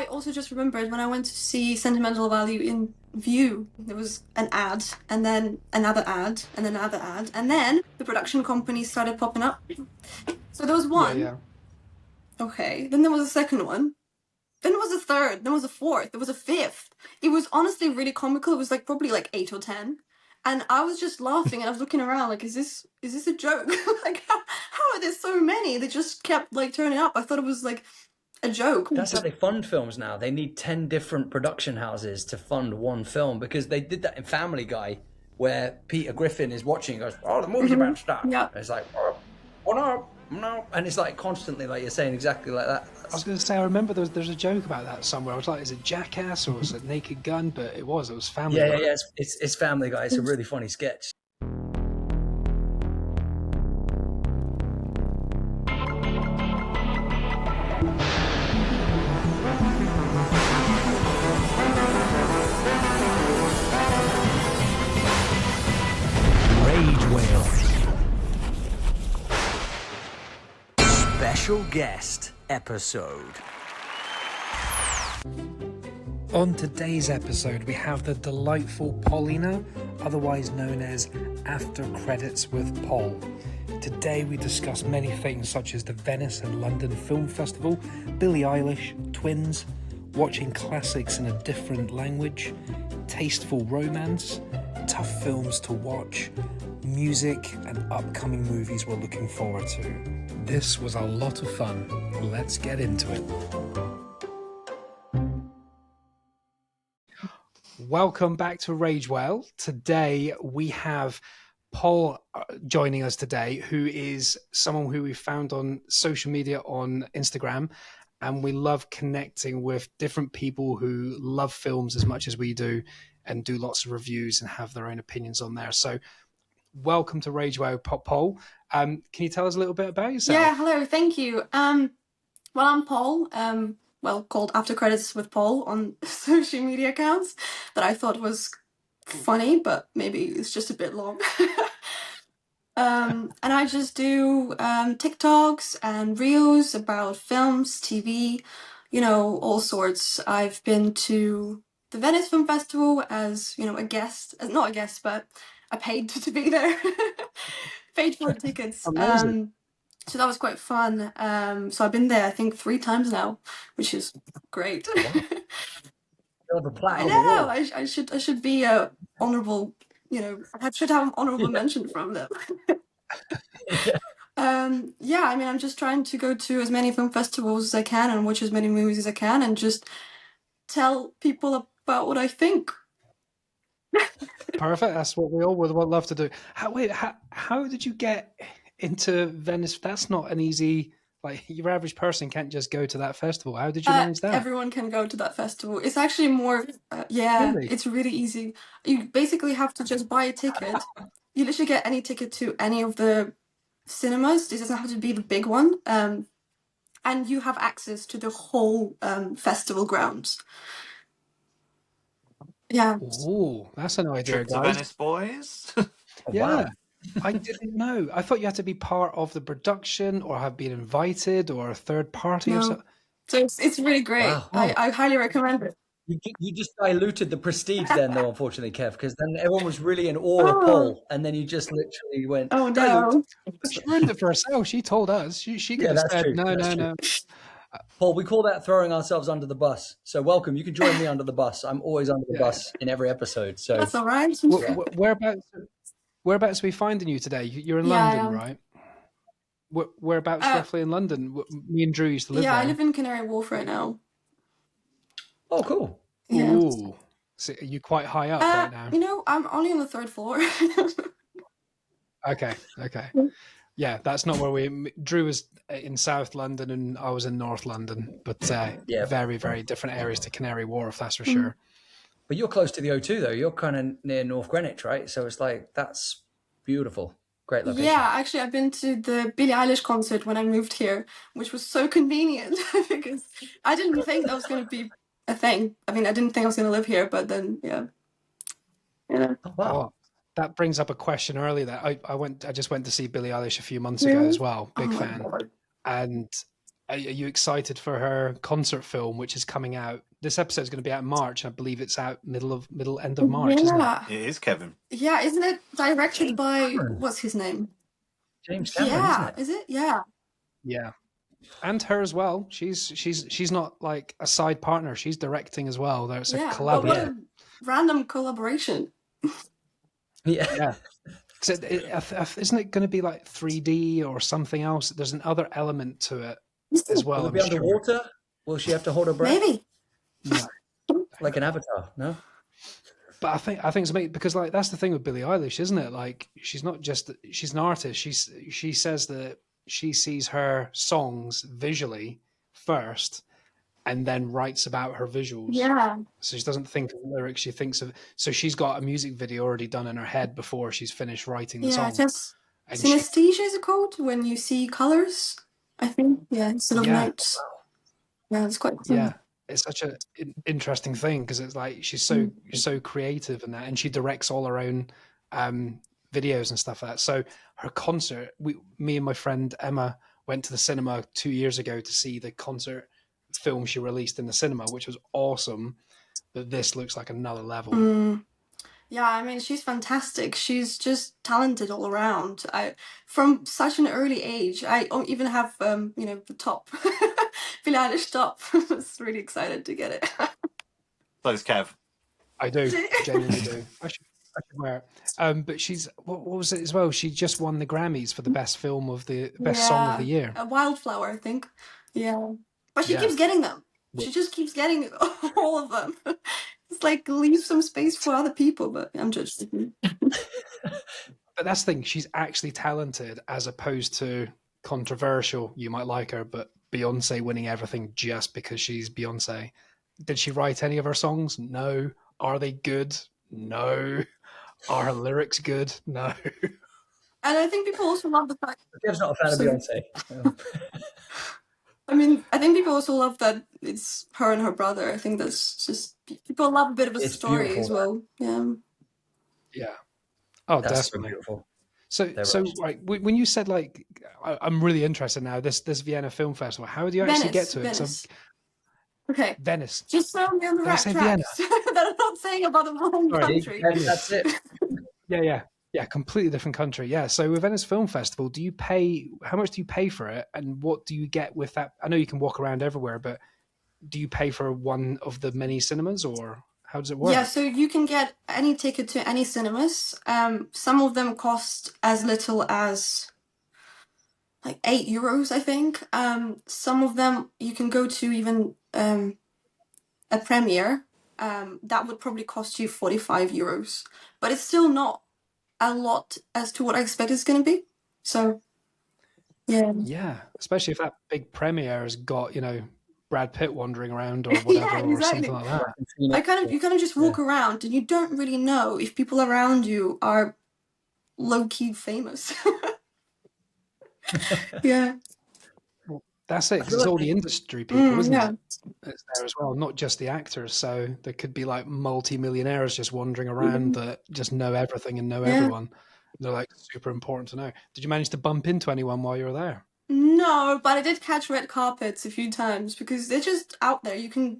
I also just remembered when I went to see Sentimental Value in View, there was an ad, and then another ad, and another ad, and then the production company started popping up. So there was Yeah, one. yeah. Okay. Then there was a second one. Then there was a third. Then there was a fourth. There was a fifth. It was honestly really comical. It was like probably like 8 or 10. And I was just laughing and I was looking around like, is this a joke? Like, how are there so many? They just kept like turning up. I thought it was like a joke. That's how they fund films now. They need 10 different production houses to fund one film, because they did that in Family Guy, where Peter Griffin is watching and goes, oh, the movie's about to start. Yeah. And it's like, oh no, no. And it's like constantly, like you're saying, exactly like that. I was going to say, I remember there's a joke about that somewhere. I was like, is it Jackass or was it Naked Gun? But it was Family Guy. Yeah. It's Family Guy. It's a really funny sketch. Special guest episode. On today's episode, we have the delightful Polina, otherwise known as After Credits with Paul. Today we discuss many things such as the Venice and London Film Festival, Billie Eilish, twins, watching classics in a different language, tasteful romance, tough films to watch, music and upcoming movies we're looking forward to. This was a lot of fun. Let's get into it. Welcome back to Ragewell. Today we have Paul joining us today, who is someone who we found on social media on Instagram, and we love connecting with different people who love films as much as we do and do lots of reviews and have their own opinions on there. So welcome to Ragewell, Paul. Can you tell us a little bit about yourself? Yeah, hello, thank you. Well, I'm Paul, called After Credits with Paul on social media accounts that I thought was funny, but maybe it's just a bit long. And I just do TikToks and reels about films, TV, all sorts. I've been to the Venice Film Festival as, a guest, not a guest, but I paid to be there. Paid for tickets. Amazing. So that was quite fun. So I've been there, I think, 3 times now, which is great. I know. I should be honorable. I should have an honorable mention from them. I mean, I'm just trying to go to as many film festivals as I can and watch as many movies as I can and just tell people about what I think. Perfect. That's what we all would love to do. How did you get into Venice? That's not an easy, like, your average person can't just go to that festival. How did you manage that? Everyone can go to that festival. It's actually more, Really? It's really easy. You basically have to just buy a ticket. You literally get any ticket to any of the cinemas. It doesn't have to be the big one. And you have access to the whole festival grounds. Yeah. Oh, that's an idea, Trip to guys. Venice, boys. Yeah. Wow. I didn't know. I thought you had to be part of the production or have been invited or a third party or No. something. So it's really great. Wow. I highly recommend it. You just diluted the prestige then, though, unfortunately, Kev, because then everyone was really in awe of Paul, and then you just literally went, Oh dilute. no. She ruined it for herself. She told us. She could have that's said, true. no, That's no, true. no. Paul, we call that throwing ourselves under the bus. So welcome. You can join me under the bus. I'm always under the bus in every episode. So That's all right. Whereabouts are we finding you today? You're in London, right? Whereabouts roughly in London? Me and Drew used to live there. Yeah, I live in Canary Wharf right now. Oh, cool. Yeah. Ooh. So are you quite high up right now? I'm only on the 3rd floor. Okay. Yeah, that's not where Drew was in South London and I was in North London, but very, very different areas to Canary Wharf, that's for sure. But you're close to the O2, though. You're kind of near North Greenwich, right? So it's like, that's beautiful. Great location. Yeah, actually, I've been to the Billie Eilish concert when I moved here, which was so convenient because I didn't think that was going to be a thing. I mean, I didn't think I was going to live here, but then, yeah. Oh, wow. Oh, that brings up a question earlier that I just went to see Billie Eilish a few months ago as well. Big fan. God. And Are you excited for her concert film, which is coming out? This episode is going to be out in March. I believe it's out end of March, isn't it? Yeah. It is, Kevin. Yeah, isn't it directed James by Cameron. what's his name? James Cameron, isn't Yeah, it? is it? Yeah. Yeah, and her as well. She's not like a side partner. She's directing as well. There's a Yeah. But what collab. a random collaboration. Yeah. Yeah. Isn't it going to be like 3D or something else? There's another element to it as well. Will it I'm be sure. underwater? Will she have to hold her breath? Maybe. No. Like an avatar, no? But I think it's amazing because like that's the thing with Billie Eilish, isn't it? Like she's not just she's an artist. She says that she sees her songs visually first and then writes about her visuals. Yeah. So she doesn't think of lyrics, she thinks of so she's got a music video already done in her head before she's finished writing the Yeah, song. just And she, synesthesia is it called when you see colors, I think. Yeah, instead of Yeah. notes. Yeah, it's quite yeah, it's such an interesting thing because it's like she's so creative in that, and she directs all her own videos and stuff like that. So her concert, me and my friend Emma went to the cinema 2 years ago to see the concert film she released in the cinema, which was awesome. But this looks like another level. Yeah, I mean, she's fantastic. She's just talented all around. From such an early age, I even have, the top, Billie Eilish top. I was really excited to get it. Thanks, Kev. I do, genuinely do. I should wear it. But she's what was it as well? She just won the Grammys for the best film of the best song of the year. A Wildflower, I think. Yeah, but she Yeah. keeps getting them. She just keeps getting all of them. It's like leave some space for other people, but I'm just. But that's the thing. She's actually talented, as opposed to controversial. You might like her, but Beyonce winning everything just because she's Beyonce. Did she write any of her songs? No. Are they good? No. Are her lyrics good? No. And I think people also love the fact. Kev's not a fan of Beyonce. I mean, I think people also love that it's her and her brother. I think that's just people love a bit of a It's story beautiful, as well. Yeah. Yeah. Oh, That's so definitely. beautiful. So rushed. right, when you said like, I'm really interested now. This Vienna Film Festival. How do you actually get to it? 'Cause Venice. Okay. Venice. Just so I'm on the Did I right say track. Vienna? That I'm not saying about the wrong Sorry. country. That's it. Yeah, completely different country. Yeah. So with Venice Film Festival, how much do you pay for it, and what do you get with that? I know you can walk around everywhere, but do you pay for one of the many cinemas, or how does it work? Yeah, so you can get any ticket to any cinemas. Some of them cost as little as like €8, I think. Some of them you can go to even a premiere. That would probably cost you €45, but it's still not a lot as to what I expect it's going to be. So, yeah. Yeah, especially if that big premiere has got Brad Pitt wandering around or whatever, or exactly. something like that. You kind of just walk around and you don't really know if people around you are low-key famous. Yeah. That's it, because it's all the industry people, isn't yeah. it? It's there as well, not just the actors. So there could be like multi-millionaires just wandering around that just know everything and know everyone. They're like super important to know. Did you manage to bump into anyone while you were there? No, but I did catch red carpets a few times because they're just out there. You can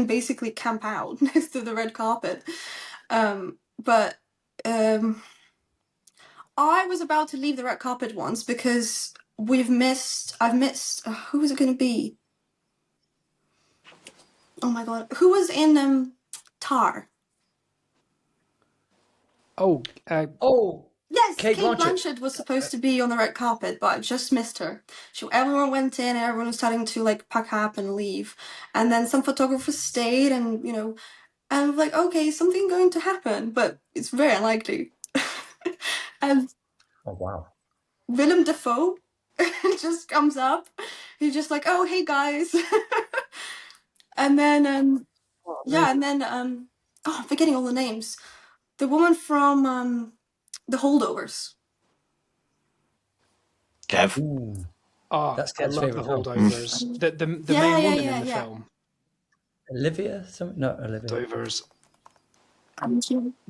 basically camp out next to the red carpet. But I was about to leave the red carpet once because I've missed, who was it going to be? Oh my God. Who was in Tar? Yes, Kate Blanchett was supposed to be on the red carpet, but I just missed her. Everyone went in and everyone was starting to like pack up and leave. And then some photographers stayed and, and I'm like, okay, something going to happen, but it's very unlikely. And Oh, wow. Willem Dafoe just comes up. He's just like, oh, hey guys. And then, and then, I'm forgetting all the names. The woman from The Holdovers. Kev. Ooh. Oh, That's I Kev's love The favourite film. Holdovers. The main woman in the film. Olivia? No, Olivia. Holdovers.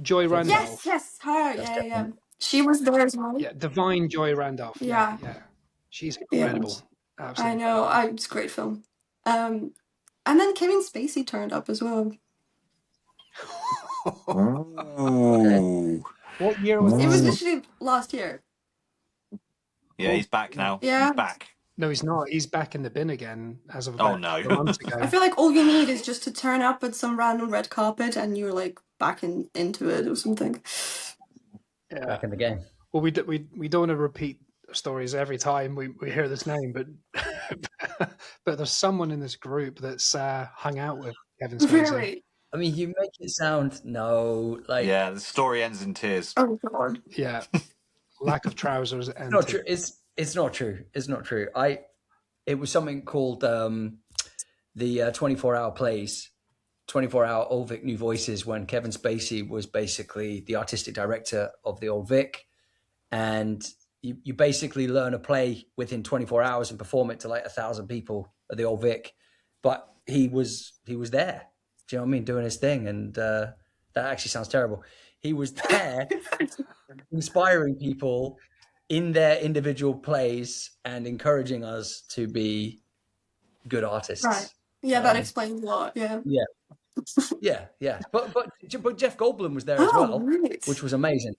Joy Randolph. Yes, her. Yeah. She was there as well. Yeah, Divine Joy Randolph. Yeah. She's incredible. I Absolutely. know. It's a great film. And then Kevin Spacey turned up as well. Ooh. What year was It this? was literally last year. Yeah, he's back now. Yeah. He's back. No, he's not. He's back in the bin again as of Oh, about no. a month ago. I feel like all you need is just to turn up at some random red carpet and you're like back into it or something. Yeah. Back in the game. Well, we don't want to repeat stories every time we hear this name, but but there's someone in this group that's hung out with Kevin Spacey. Really? I mean, you make it sound like Yeah, the story ends in tears. Oh god. Yeah, lack of trousers and not true. It's not true. It's not true. It was something called the 24-hour plays, 24-hour Old Vic New Voices, when Kevin Spacey was basically the artistic director of the Old Vic, and you basically learn a play within 24 hours and perform it to like 1,000 people at the Old Vic. But he was there. Do you know what I mean? Doing his thing, and that actually sounds terrible. He was there, inspiring people in their individual plays and encouraging us to be good artists. Right. Yeah, that explains a lot. Yeah. Yeah. But Jeff Goldblum was there as well, right. which was amazing.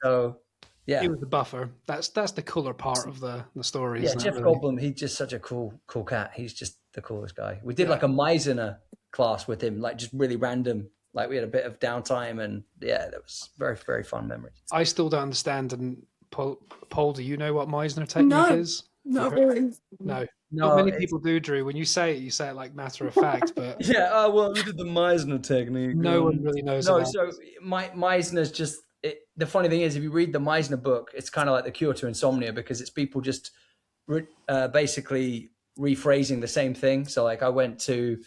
So yeah, he was the buffer. That's the cooler part of the story. yeah. Isn't Jeff it, really? Goldblum, he's just such a cool cat. He's just the coolest guy. We did like a Meisner class with him, like just really random. Like we had a bit of downtime, and yeah, that was very, very fun memories. I still don't understand. And Paul, do you know what Meisner technique is? Not really. No. Not many people do, Drew. When you say it like matter of fact, but Yeah, well, we did the Meisner technique. no one really knows. No, about so Meisner's just the funny thing is, if you read the Meisner book, it's kind of like the cure to insomnia, because it's people just basically rephrasing the same thing. So like, I went to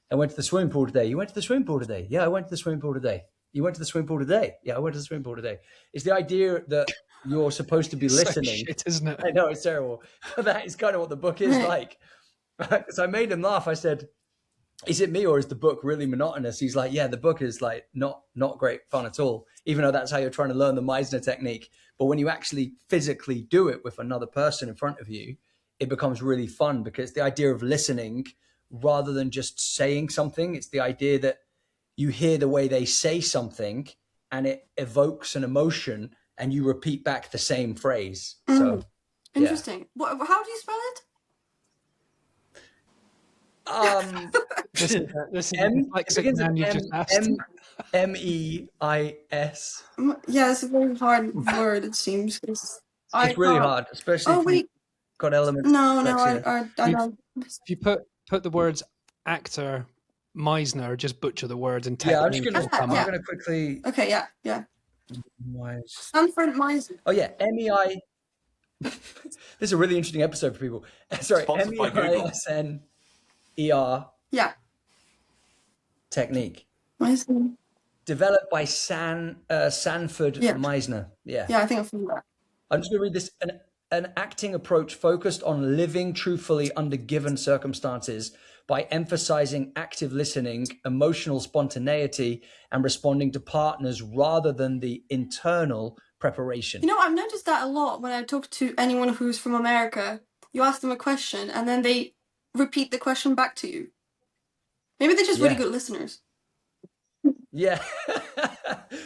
the swimming pool today. You went to the swimming pool today? Yeah, I went to the swimming pool today. You went to the swimming pool today? Yeah, I went to the swimming pool today. It's the idea that you're supposed to be listening. So shit, isn't it? I know, it's terrible. But that is kind of what the book is like. So I made him laugh. I said, is it me or is the book really monotonous? He's like, yeah, the book is like not great fun at all, even though that's how you're trying to learn the Meisner technique. But when you actually physically do it with another person in front of you, it becomes really fun, because the idea of listening rather than just saying something, it's the idea that you hear the way they say something and it evokes an emotion and you repeat back the same phrase. So interesting. What? How do you spell it? This is like sick man you just asked. MEIS. Yeah, it's a very hard word. It seems. It's really hard, especially if you've got elements. No, I don't. If you put the words actor Meisner, just butcher the words and I'm just technique. I'm gonna quickly. Okay, yeah. Meis. Stanford Meisner. Oh yeah, MEI. This is a really interesting episode for people. Sorry, Sponsored by Google. MEISNER Yeah. technique. Meisner. Developed by Sanford Meisner. Yeah, I think I've seen that. I'm just going to read this. An acting approach focused on living truthfully under given circumstances by emphasizing active listening, emotional spontaneity, and responding to partners rather than the internal preparation. You know, I've noticed that a lot when I talk to anyone who's from America. You ask them a question and then they repeat the question back to you. Maybe they're just really good listeners. Yeah.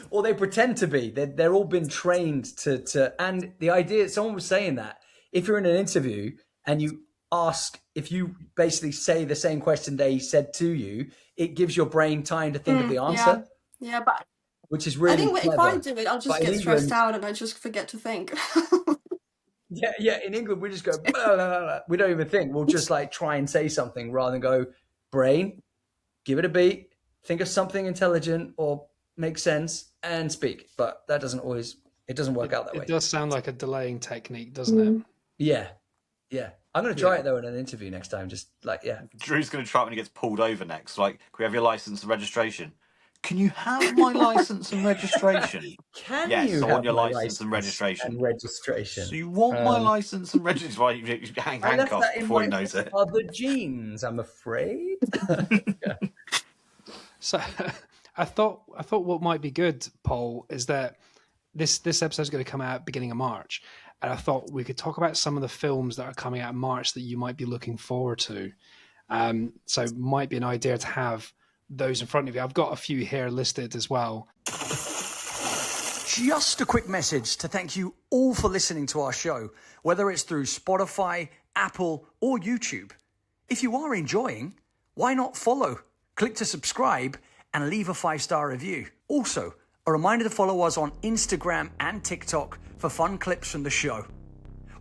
Or they pretend to be. They're all been trained to. And the idea, someone was saying that if you're in an interview and you ask, if you basically say the same question they said to you, it gives your brain time to think of the answer. Yeah, but which is really I think clever. if I do it, I'll just get stressed out and I just forget to think. Yeah. In England, we just go, blah, blah, blah. We don't even think. We'll just like try and say something rather than go, brain, give it a beat, think of something intelligent or make sense and speak. But that doesn't always, it doesn't work out that way. It does sound like a delaying technique, doesn't it? Yeah. I'm going to try it though in an interview next time. Just like, Drew's going to try it when he gets pulled over next. Like, can we have your license and registration? Can you have my license and registration? Yes, I want your license and registration. So you want my license and registration? Why you hang handcuffs before he knows it? Other genes, I'm afraid. So I thought what might be good, Paul, is that this episode is going to come out beginning of March, and I thought we could talk about some of the films that are coming out in March that you might be looking forward to. So might be an idea to have those in front of you. I've got a few here listed as well. Just a quick message to thank you all for listening to our show, whether it's through Spotify, Apple, or YouTube. If you are enjoying, why not follow, click to subscribe, and leave a 5-star review. Also, a reminder to follow us on Instagram and TikTok for fun clips from the show.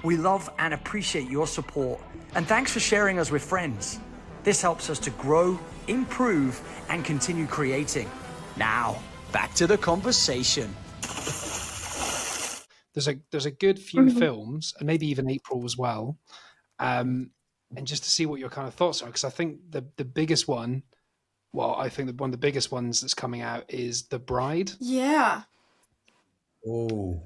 We love and appreciate your support, and thanks for sharing us with friends. This helps us to grow, improve, and continue creating. Now, back to the conversation. There's a good few films, and maybe even April as well, and just to see what your kind of thoughts are, because I think the biggest one, I think that one of the biggest ones that's coming out is The Bride. Yeah. Oh.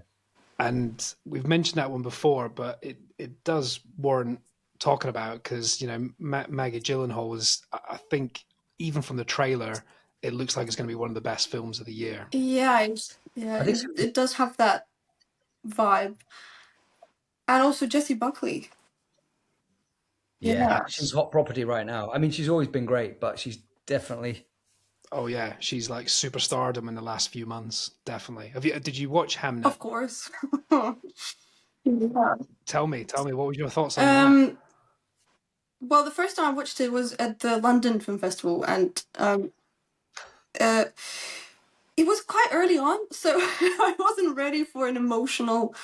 And we've mentioned that one before, but it does warrant talking about, because, you know, Maggie Gyllenhaal is, I think, even from the trailer, it looks like it's going to be one of the best films of the year. Yeah, I think it does have that vibe. And also Jessie Buckley. Yeah, she's hot property right now. I mean, she's always been great, but she's definitely... Oh yeah, she's like superstardom in the last few months, definitely. Did you watch Hamnet? Of course. Yeah. Tell me, what were your thoughts on that? Well, the first time I watched it was at the London Film Festival, and it was quite early on, so I wasn't ready for an emotional,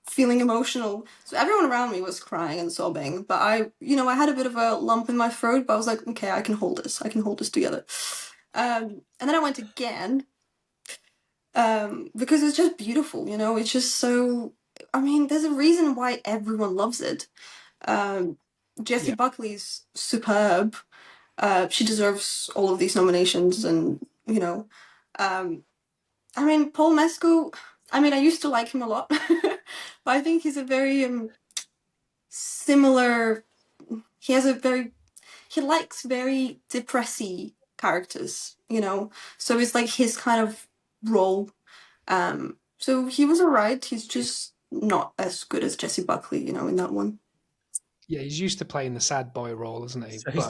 feeling emotional. So everyone around me was crying and sobbing, but I had a bit of a lump in my throat, but I was like, okay, I can hold this together. And then I went again, because it's just beautiful, it's just so, there's a reason why everyone loves it. Jessie Buckley's superb. She deserves all of these nominations, and Paul Mescal, I used to like him a lot, but I think he's a very similar. He likes very depressy characters, so it's like his kind of role. So he was alright. He's just not as good as Jessie Buckley, in that one. Yeah, he's used to playing the sad boy role, isn't he? So he's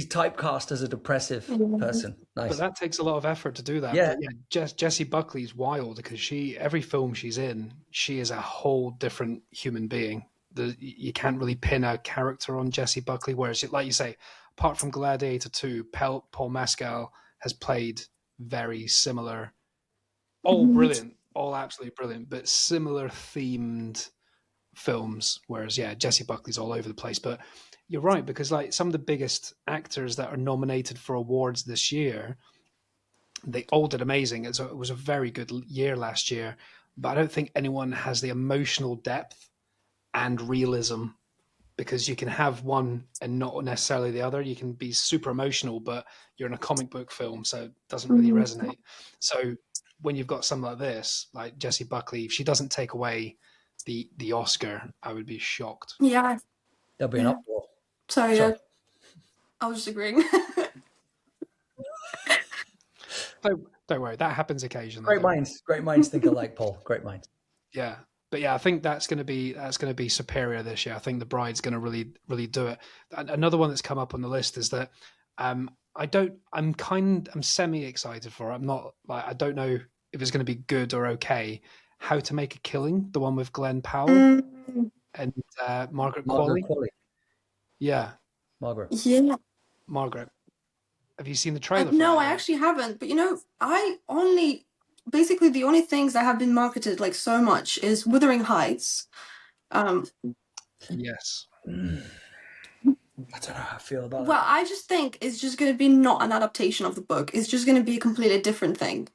typecast as a depressive person. Nice. But that takes a lot of effort to do that. Yeah. But yeah, Jessie Buckley's wild, because every film she's in, she is a whole different human being. You can't really pin a character on Jessie Buckley, whereas, like you say, apart from Gladiator 2, Paul Mescal has played very similar, all brilliant, all absolutely brilliant, but similar themed films, whereas Jessie Buckley's all over the place. But you're right, because like some of the biggest actors that are nominated for awards this year, they all did amazing. It was a very good year last year, but I don't think anyone has the emotional depth and realism, because you can have one and not necessarily the other. You can be super emotional, but you're in a comic book film, so it doesn't really resonate. So when you've got something like this, like Jessie Buckley, if she doesn't take away the Oscar, I would be shocked. Yeah. There'll be an uproar. Sorry. I was just agreeing. Don't worry, that happens occasionally. Great minds think alike, Paul. Great minds. Yeah, but I think that's going to be superior this year. I think The Bride's going to really do it. Another one that's come up on the list is that I'm semi excited for it. I'm not, like, I don't know if it's going to be good or okay. How to Make a Killing, the one with Glenn Powell and Margaret Qualley. Yeah. Margaret. Yeah. Margaret. Have you seen the trailer for No, it? I actually haven't. But basically the only things that have been marketed like so much is Wuthering Heights. Yes. I don't know how I feel about Well, that. I just think it's just going to be not an adaptation of the book. It's just going to be a completely different thing.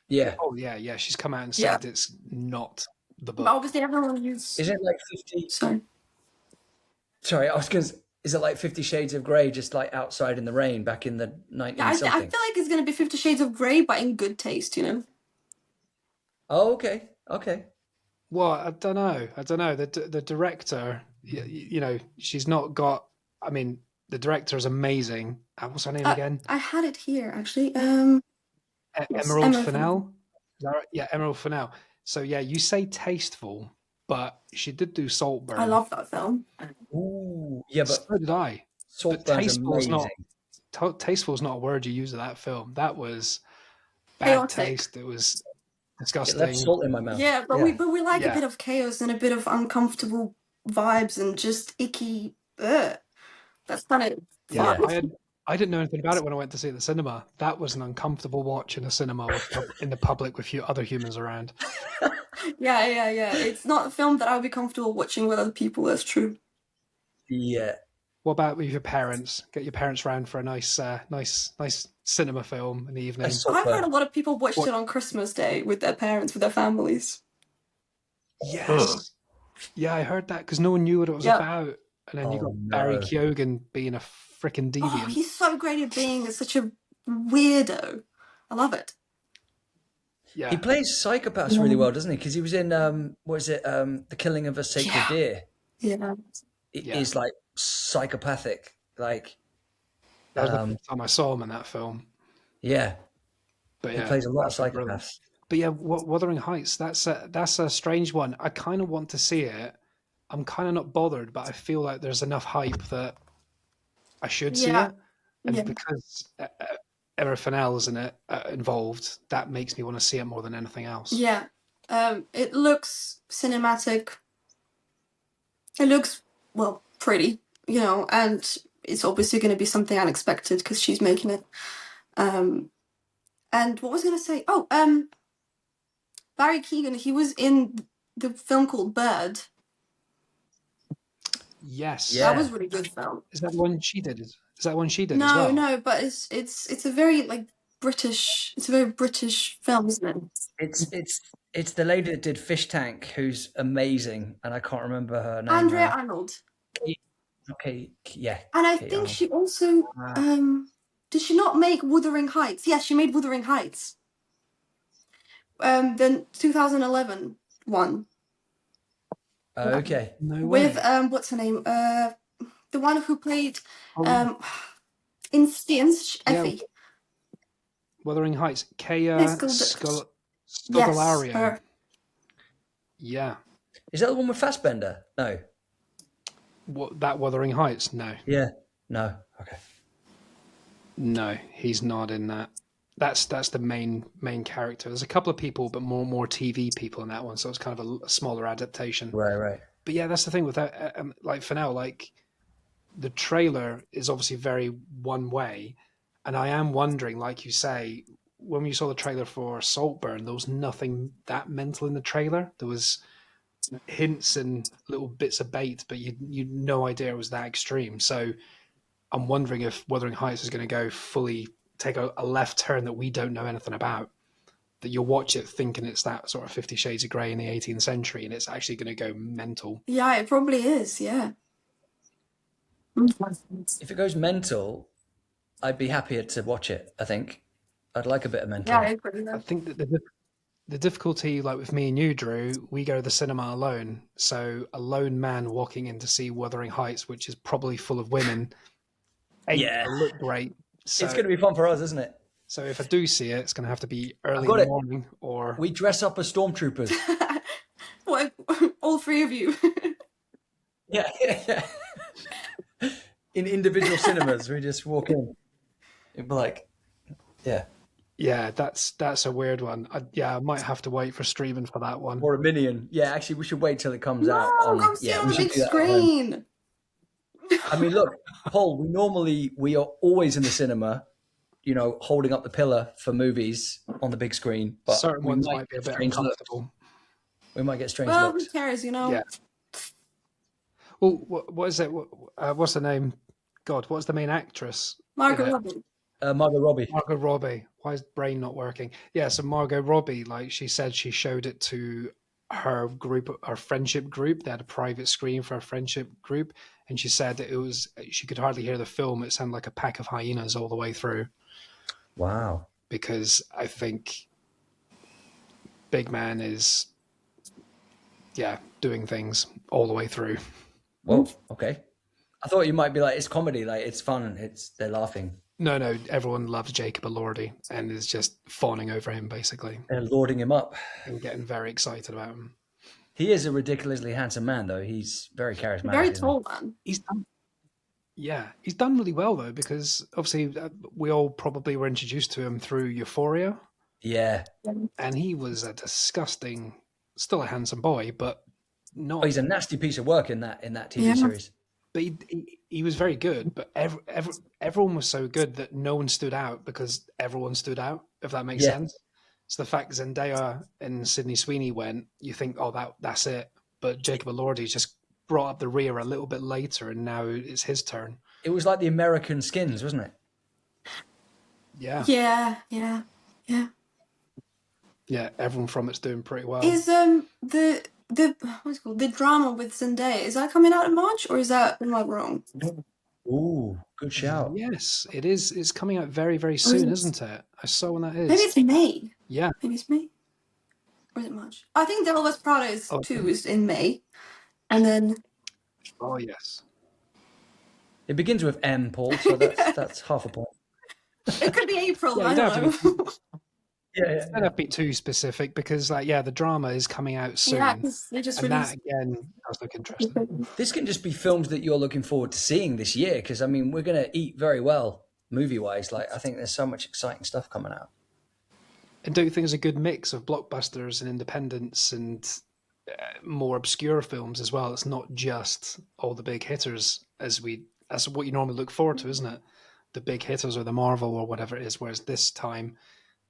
Yeah. Oh, yeah. She's come out and said it's not the book. But obviously everyone uses... Is it like 50... Sorry, I was going to... Is it like 50 Shades of Grey, just like outside in the rain back in the 90s? I feel like it's going to be 50 Shades of Grey, but in good taste, Oh, okay. Well, I don't know. The director, she's not got... the director is amazing. What's her name again? I had it here, actually. Emerald Fennell? Is that right? Yeah, Emerald Fennell. So yeah, you say Tasteful, but she did do I Saltburn. love that film. Ooh, yeah, but So did I. But Saltburn's amazing. Tasteful is not a word you use of that film. That was bad Chaotic. taste. It was It left disgusting. salt in my mouth. Yeah, but Yeah. we like a Yeah. bit of chaos and a bit of uncomfortable vibes and just icky. Ugh. That's kind of Yeah, Yeah. fun. I didn't know anything about it when I went to see it at the cinema. That was an uncomfortable watch in a cinema in the public with other humans around. Yeah. It's not a film that I would be comfortable watching with other people. That's true. Yeah. What about with your parents? Get your parents round for a nice cinema film in the A evening. I've heard a Saltburn. lot of people watched What? it on Christmas Day with their parents, with their families. Ugh. Yes. Yeah, I heard that because no one knew what it was Yeah. about, and then you Oh got Barry no. Keoghan being a freaking Oh, deviant. he's so great at being such a weirdo. I love it. He Yeah, plays psychopaths really well, doesn't he? Because he was in what is it? The Killing of a Sacred Yeah. Deer. Yeah. It yeah. is like psychopathic. Like, That was the first time I saw him in that film. yeah, But he yeah, plays a lot of absolutely brilliant. psychopaths. But yeah, Wuthering Heights. That's a strange one. I kind of want to see it. I'm kind of not bothered, but I feel like there's enough hype that I should see Yeah. it. And Yeah. because Emma Fennell's in it involved, that makes me want to see it more than anything else. Yeah. It looks cinematic. It looks, well, pretty, and it's obviously going to be something unexpected because she's making it. And what was I going to say? Oh, Barry Keoghan, he was in the film called Bird. Yes. That Yeah. was a really good film. Is that the one she did? Is that one she did as No, well? no, but it's a very British. It's a very British film, isn't it? It's the lady that did Fish Tank, who's amazing, and I can't remember her name Andrea now. Arnold. Okay, yeah. And I Kate think Arnold. she also did she not make Wuthering Heights? Yes, she made Wuthering Heights. The 2011 one. Okay. No With way. what's her name? The one who played in Stinch, Yeah, Effie. Wuthering Heights. Kea Yes, Scodelario. her. Yeah. Is that the one with Fassbender? No. That Wuthering Heights? No. Yeah. No. Okay. No, he's not in that. That's the main character. There's a couple of people, but more TV people in that one, so it's kind of a smaller adaptation. Right. But yeah, that's the thing with that. Like for now, like the trailer is obviously very one way, and I am wondering, like you say, when you saw the trailer for Saltburn, there was nothing that mental in the trailer. There was hints and little bits of bait, but you no idea it was that extreme. So I'm wondering if Wuthering Heights is going to go fully take a left turn that we don't know anything about. That you'll watch it thinking it's that sort of 50 Shades of Grey in the 18th century, and it's actually going to go mental. Yeah, it probably is. Yeah. If it goes mental, I'd be happier to watch it. I think I'd like a bit of mental. Yeah, I agree. I think that the difficulty, like with me and you, Drew, we go to the cinema alone. So a lone man walking in to see Wuthering Heights, which is probably full of women, ain't Yeah. gonna look great. So, It's going to be fun for us, isn't it? so if I do see it, it's going to have to be early got in the it. morning, or We dress up as stormtroopers. What? All three of you. Yeah. In individual cinemas, we just walk in. It'd be like, yeah. yeah, that's a weird one. I might have to wait for streaming for that one. Or a minion. Yeah, actually, we should wait till it comes out. No, go see it on we the should big do that at home. screen. I mean, look, Paul, we are always in the cinema, holding up the pillar for movies on the big screen. But Certain we ones might might be a get bit strange looks. uncomfortable. We might get strange Well, who looks. cares? Yeah. Well, what is it? What's the name? God, what's the main actress? Margot in it? Robbie. Margot Robbie. Margot Robbie. Why is brain not working? Yeah, so Margot Robbie, like she said, she showed it to her group, her friendship group. They had a private screen for a friendship group, and she said that she could hardly hear the film. It sounded like a pack of hyenas all the way through. Wow. Because I think Big Man is, doing things all the way through. Whoa. Okay. I thought you might be like, it's comedy, like it's fun, they're laughing. No, everyone loves Jacob Elordi and is just fawning over him basically They're lording him up. and getting very excited about him. He is a ridiculously handsome man, though. He's very charismatic, Very isn't he? tall man. He's done, yeah, he's done really well though because obviously we all probably were introduced to him through Euphoria, Yeah. and he was a disgusting, still a handsome boy, but Oh, not. he's a nasty piece of work in that TV Yeah. series. But he was very good. But everyone was so good that no one stood out because everyone stood out. If that makes Yeah. sense. So the fact Zendaya and Sydney Sweeney went, you think, oh, that's it. But Jacob Elordi just brought up the rear a little bit later, and now it's his turn. It was like the American Skins, wasn't it? Yeah, Yeah. everyone from it's doing pretty well. Is the what's it called, the drama with Zendaya, is that coming out in March, or is that, am I wrong? Ooh, good shout. Yes, it is. It's coming out very, very soon, isn't it? I saw when that is. Maybe it's May. Yeah. Maybe it's May. Or is it March? I think Devil Wears Prada is Oh. 2 is in May. And then Oh yes. It begins with M, Paul, so that's half a point. it could be April, Yeah, I you don't have don't know. Yeah. Don't have to be too specific because, the drama is coming out soon. Yeah, because they just And that released. again does look interesting. This can just be films that you're looking forward to seeing this year, because I mean we're going to eat very well movie-wise. Like I think there's so much exciting stuff coming out. And don't you think there's a good mix of blockbusters and independents and more obscure films as well? It's not just all the big hitters as what you normally look forward to, isn't it? The big hitters or the Marvel or whatever it is. Whereas this time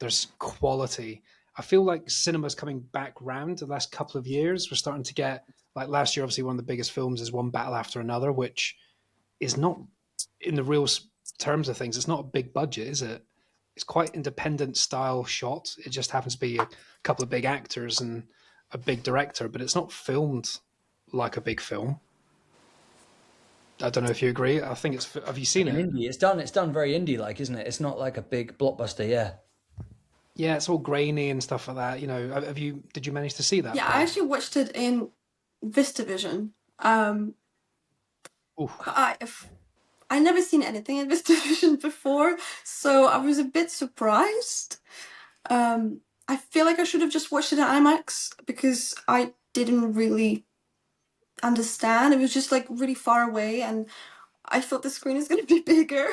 there's quality. I feel like cinema's coming back round the last couple of years. We're starting to get, like last year, obviously one of the biggest films is One Battle After Another, which is not, in the real terms of things, it's not a big budget, is it? It's quite independent style shot. It just happens to be a couple of big actors and a big director, but it's not filmed like a big film. I don't know if you agree. I think it's. Have you seen it? Indie. It's done very indie-like, isn't it? It's not like a big blockbuster. Yeah. Yeah, it's all grainy and stuff like that. Did you manage to see that? Yeah, Paul? I actually watched it in VistaVision. Oof. I never seen anything in VistaVision before, so I was a bit surprised. I feel like I should have just watched it in IMAX because I didn't really understand. It was just like really far away, and I thought the screen is going to be bigger,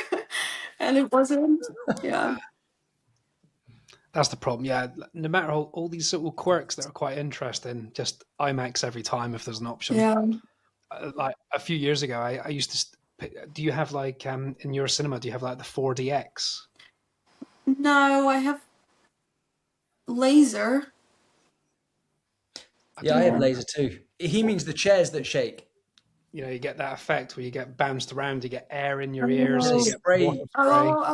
and it wasn't. Yeah. That's the problem. Yeah, no matter all these little quirks that are quite interesting, just IMAX every time if there's an option. Yeah. Like a few years ago, I used to. Do you have like in your cinema? Do you have like the 4DX? No, I have laser. Yeah, I have laser too. He means the chairs that shake. You get that effect where you get bounced around, you get air in your ears, and you get Spray. water spray.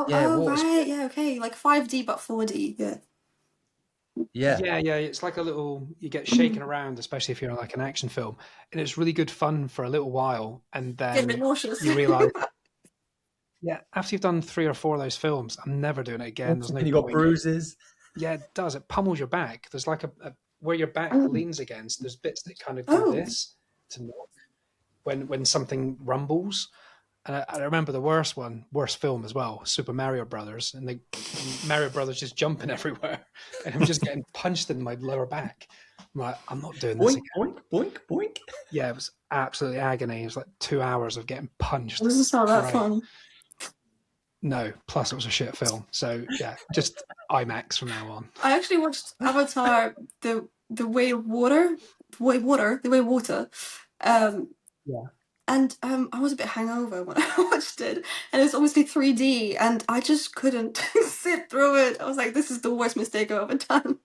Yeah, water right. spray. Yeah, okay. Like 5D, but 4D. Yeah. Yeah. Yeah. It's like a little. You get shaken around, especially if you're in like an action film, and it's really good fun for a little while, and Get a bit then nauseous. you realise. Yeah, after you've done 3 or 4 of those films, I'm never doing it again. There's no And you got point. bruises. Yeah, it does. It pummels your back. There's like a where your back Oh. leans against. There's bits that kind of do Oh. this to knock when something rumbles. And I remember the worst film as well, Super Mario Brothers, and Mario Brothers just jumping everywhere, and I'm just getting punched in my lower back. I'm like, I'm not doing this Boink, again. boink, boink, boink. Yeah, it was absolutely agony. It was like 2 hours of getting punched. This is not that Right. fun. No, plus it was a shit film. So yeah, just IMAX from now on. I actually watched Avatar, the Way of Water, the Way of Water. Yeah. And I was a bit hungover when I watched it, and it was obviously 3D, and I just couldn't sit through it. I was like, this is the worst mistake I've ever done.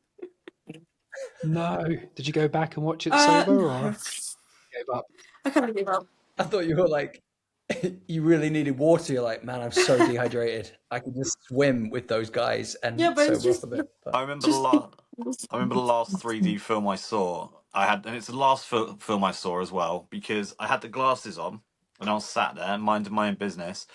No, did you go back and watch it sober No. or gave up? I kind of gave up. I thought you were like, you really needed water. You're like, man, I'm so dehydrated. I could just swim with those guys and Yeah, but it's sober just up a bit. But I remember just I remember the last 3D film I saw. And it's the last film I saw as well, because I had the glasses on and I was sat there minding my own business,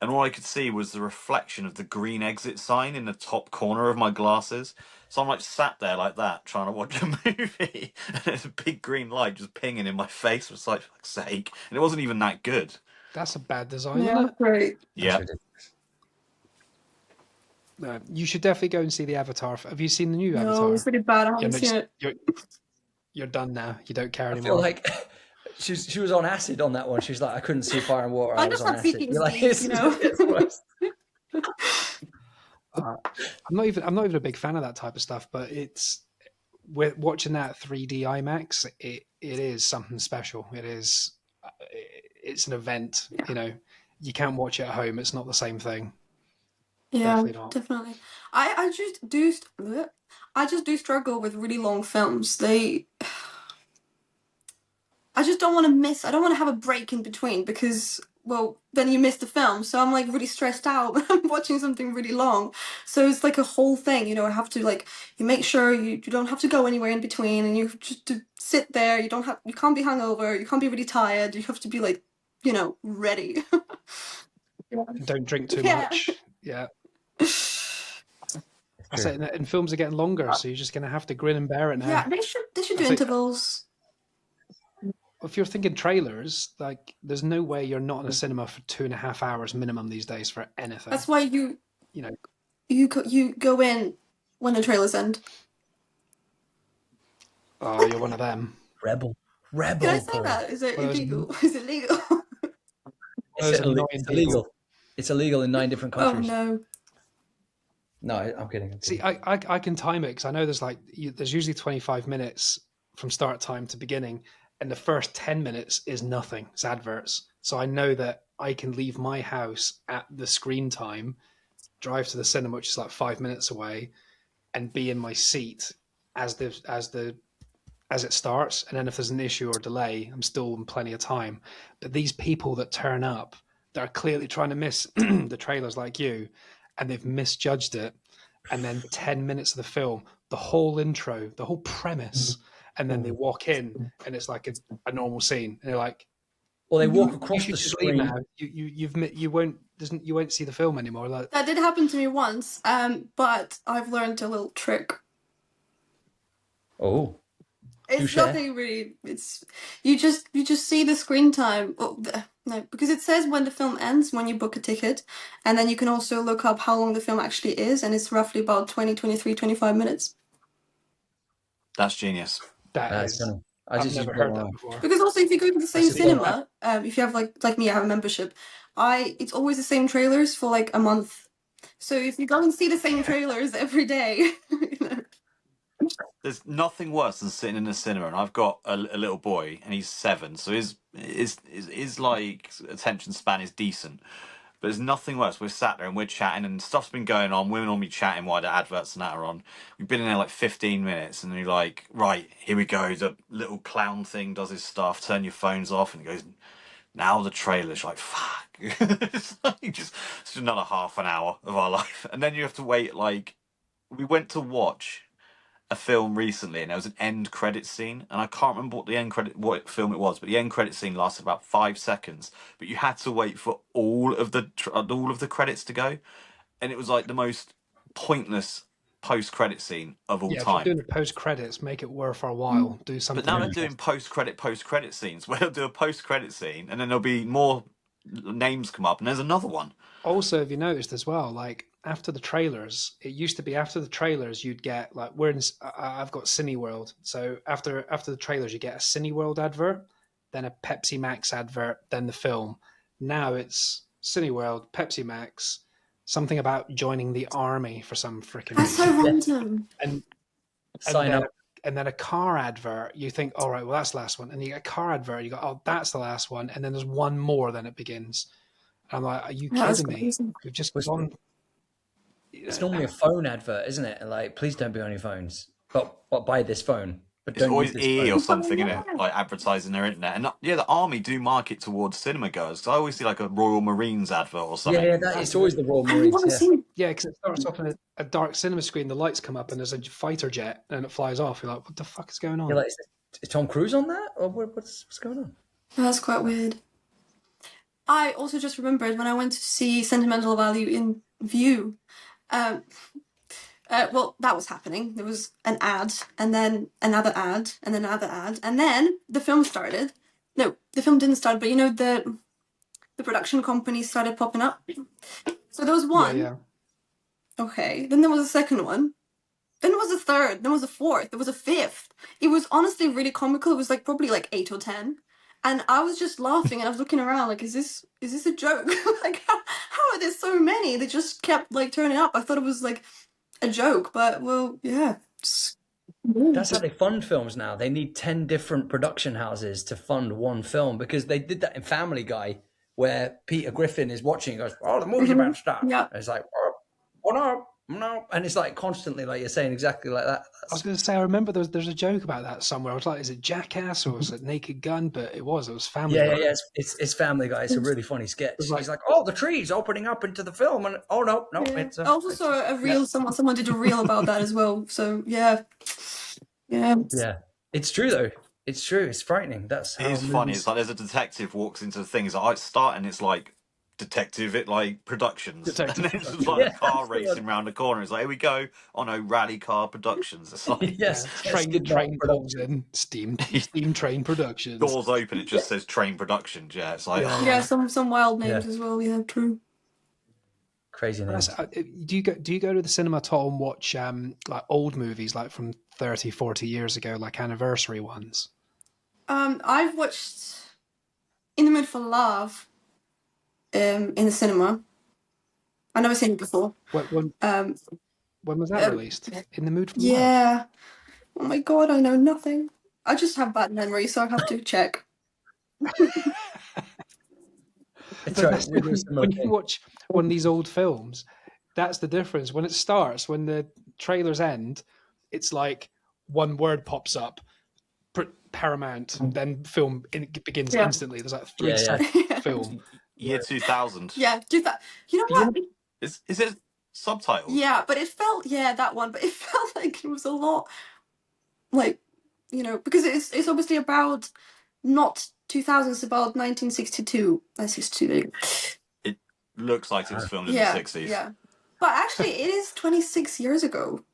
and all I could see was the reflection of the green exit sign in the top corner of my glasses. So I'm like sat there like that trying to watch a movie, and there's a big green light just pinging in my face. It's like, for fuck's sake, and it wasn't even that good. That's a bad design, yeah, isn't it? great. that's Yeah, ridiculous. You should definitely go and see the Avatar. Have you seen the new No, Avatar? it's really bad. I haven't seen it. You're done now. You don't care I anymore. feel like she was on acid on that one. She was like, I couldn't see fire and water. I was just on have acid. You're like, PTSD, you know. it's worse. I'm not even a big fan of that type of stuff, but we're watching that 3D IMAX. It is something special. It's an event. Yeah. You know, you can't watch it at home. It's not the same thing. Yeah, Definitely not. I just do struggle with really long films. I just don't want to miss. I don't want to have a break in between because, well, then you miss the film. So I'm like really stressed out when I'm watching something really long. So it's like a whole thing, you know. I have to like you make sure you don't have to go anywhere in between, and you just to sit there. You can't be hungover. You can't be really tired. You have to be like, you know, ready. Don't drink too Yeah. much. Yeah. I say, and films are getting longer, so you're just going to have to grin and bear it now. Yeah, they should do intervals. If you're thinking trailers, like there's no way you're not in a cinema for 2.5 hours minimum these days for anything. That's why you know you go in when the trailers end. Oh, you're one of them. Rebel. Can I say that? Is it illegal? Is it legal? It's illegal. It's illegal in 9 different countries. Oh no. No, I'm kidding. See, I can time it because I know there's usually 25 minutes from start time to beginning, and the first 10 minutes is nothing. It's adverts. So I know that I can leave my house at the screen time, drive to the cinema, which is like 5 minutes away, and be in my seat as it starts. And then if there's an issue or delay, I'm still in plenty of time. But these people that turn up, that are clearly trying to miss the trailers like you, and they've misjudged it. And then 10 minutes of the film, the whole intro, the whole premise, and then they walk in and it's like a normal scene. And they're like, well, they walk across the screen. Now. You won't see the film anymore. Like, that did happen to me once, but I've learned a little trick. Oh. It's nothing really. It's you just see the screen time. Oh, no, because it says when the film ends when you book a ticket, and then you can also look up how long the film actually is, and it's roughly about 20, 23, 25 minutes. That's genius. I've never heard that before. Because also, if you go to the same cinema, if you have like me, I have a membership. It's always the same trailers for like a month. So if you go and see the same trailers every day, you know. There's nothing worse than sitting in a cinema, and I've got a little boy, and he's 7, so his like attention span is decent. But there's nothing worse. We're sat there and we're chatting, and stuff's been going on. Women will be chatting while the adverts and that are on. We've been in there like 15 minutes, and you're like, right, here we go. The little clown thing does his stuff. Turn your phones off, and he goes, now the trailer's like, fuck. It's like it's another half an hour of our life, and then you have to wait. Like, we went to watch a film recently, and there was an end credit scene, and I can't remember what film it was, but the end credit scene lasted about 5 seconds. But you had to wait for all of the credits to go, and it was like the most pointless post-credit scene of all time. If you're doing the post-credits, make it worth our while. Do something. But now they're doing post-credit scenes where they'll do a post-credit scene, and then there'll be more names come up, and there's another one. Also, have you noticed as well, like after the trailers, it used to be after the trailers you'd get like I've got Cineworld, so after the trailers you get a Cineworld advert, then a Pepsi Max advert, then the film. Now it's Cineworld, Pepsi Max, something about joining the army for some freaking That's so random. And sign up. And then a car advert, you think, all right, well, that's the last one. And you get a car advert, you go, oh, that's the last one. And then there's one more, then it begins. And I'm like, are you kidding me? We've just gone. It's normally a phone advert, isn't it? Like, please don't be on your phones, but buy this phone. But it's always E or something, isn't it? Like advertising their internet. And yeah, the army do market towards cinema goers. Because I always see like a Royal Marines advert or something. Yeah, it's always the Royal Marines. Yeah, because it starts off on a dark cinema screen, the lights come up and there's a fighter jet and it flies off. You're like, what the fuck is going on? You're like, is Tom Cruise on that? Or what's going on? That's quite weird. I also just remembered when I went to see Sentimental Value in View. Well, that was happening. There was an ad, and then another ad, and then another ad, and then the film started. No, the film didn't start, but you know the production companies started popping up. So there was one Okay. Then there was a second one. Then there was a third. There was a fourth. There was a fifth. It was honestly really comical. It was like probably like 8 or 10. And I was just laughing and I was looking around like, is this a joke? Like how are there so many? They just kept like turning up. I thought it was like a joke, but well, yeah. That's how they fund films now. They need 10 different production houses to fund one film, because they did that in Family Guy, where Peter Griffin is watching and goes, "Oh, the movie's about to start." Yeah. And it's like, "Oh no, no." And it's like constantly, like you're saying, exactly like that. I was going to say, I remember there's a joke about that somewhere. I was like, is it Jackass or was it Naked Gun? But it was Family Guy. Yeah. It's Family Guy. It's a really funny sketch. like- He's like, "Oh, the tree's opening up into the film," and oh no, Yeah. it's I also saw a reel. Someone did a reel about that as well. So yeah. Yeah, it's true though. It's true. It's frightening. That's how It is funny. It's like there's a detective walks into the thing. It's like, I start and it's like detective, it like productions, Detective and then it's just like a car racing around the corner. It's like, here we go. Oh no, Rally Car Productions. It's like yes, train pulls in, steam train productions. doors open. It just says Train Productions. Yeah, it's like Yeah, some wild names as well. Yeah, true. crazy names. Do you go to the cinema at all and watch like old movies, like from 30, 40 years ago, like anniversary ones? I've watched In the Mood for Love in the cinema. I've never seen it before. When was that released? In the Mood for Love? Yeah. Oh my god, I know nothing. I just have bad memory, so I have to check. It's right. When you watch one of these old films, that's the difference. When it starts, when the trailers end, it's like one word pops up, Paramount, then film begins instantly. There's like 3 seconds film. year 2000. Yeah, do that. You know what? Is it subtitled? Yeah, but it felt that one, but it felt like it was a lot like, because it's obviously about not 2000s, it's about 1962. 1962. It looks like it was filmed in the 60s. Yeah. But actually it is 26 years ago.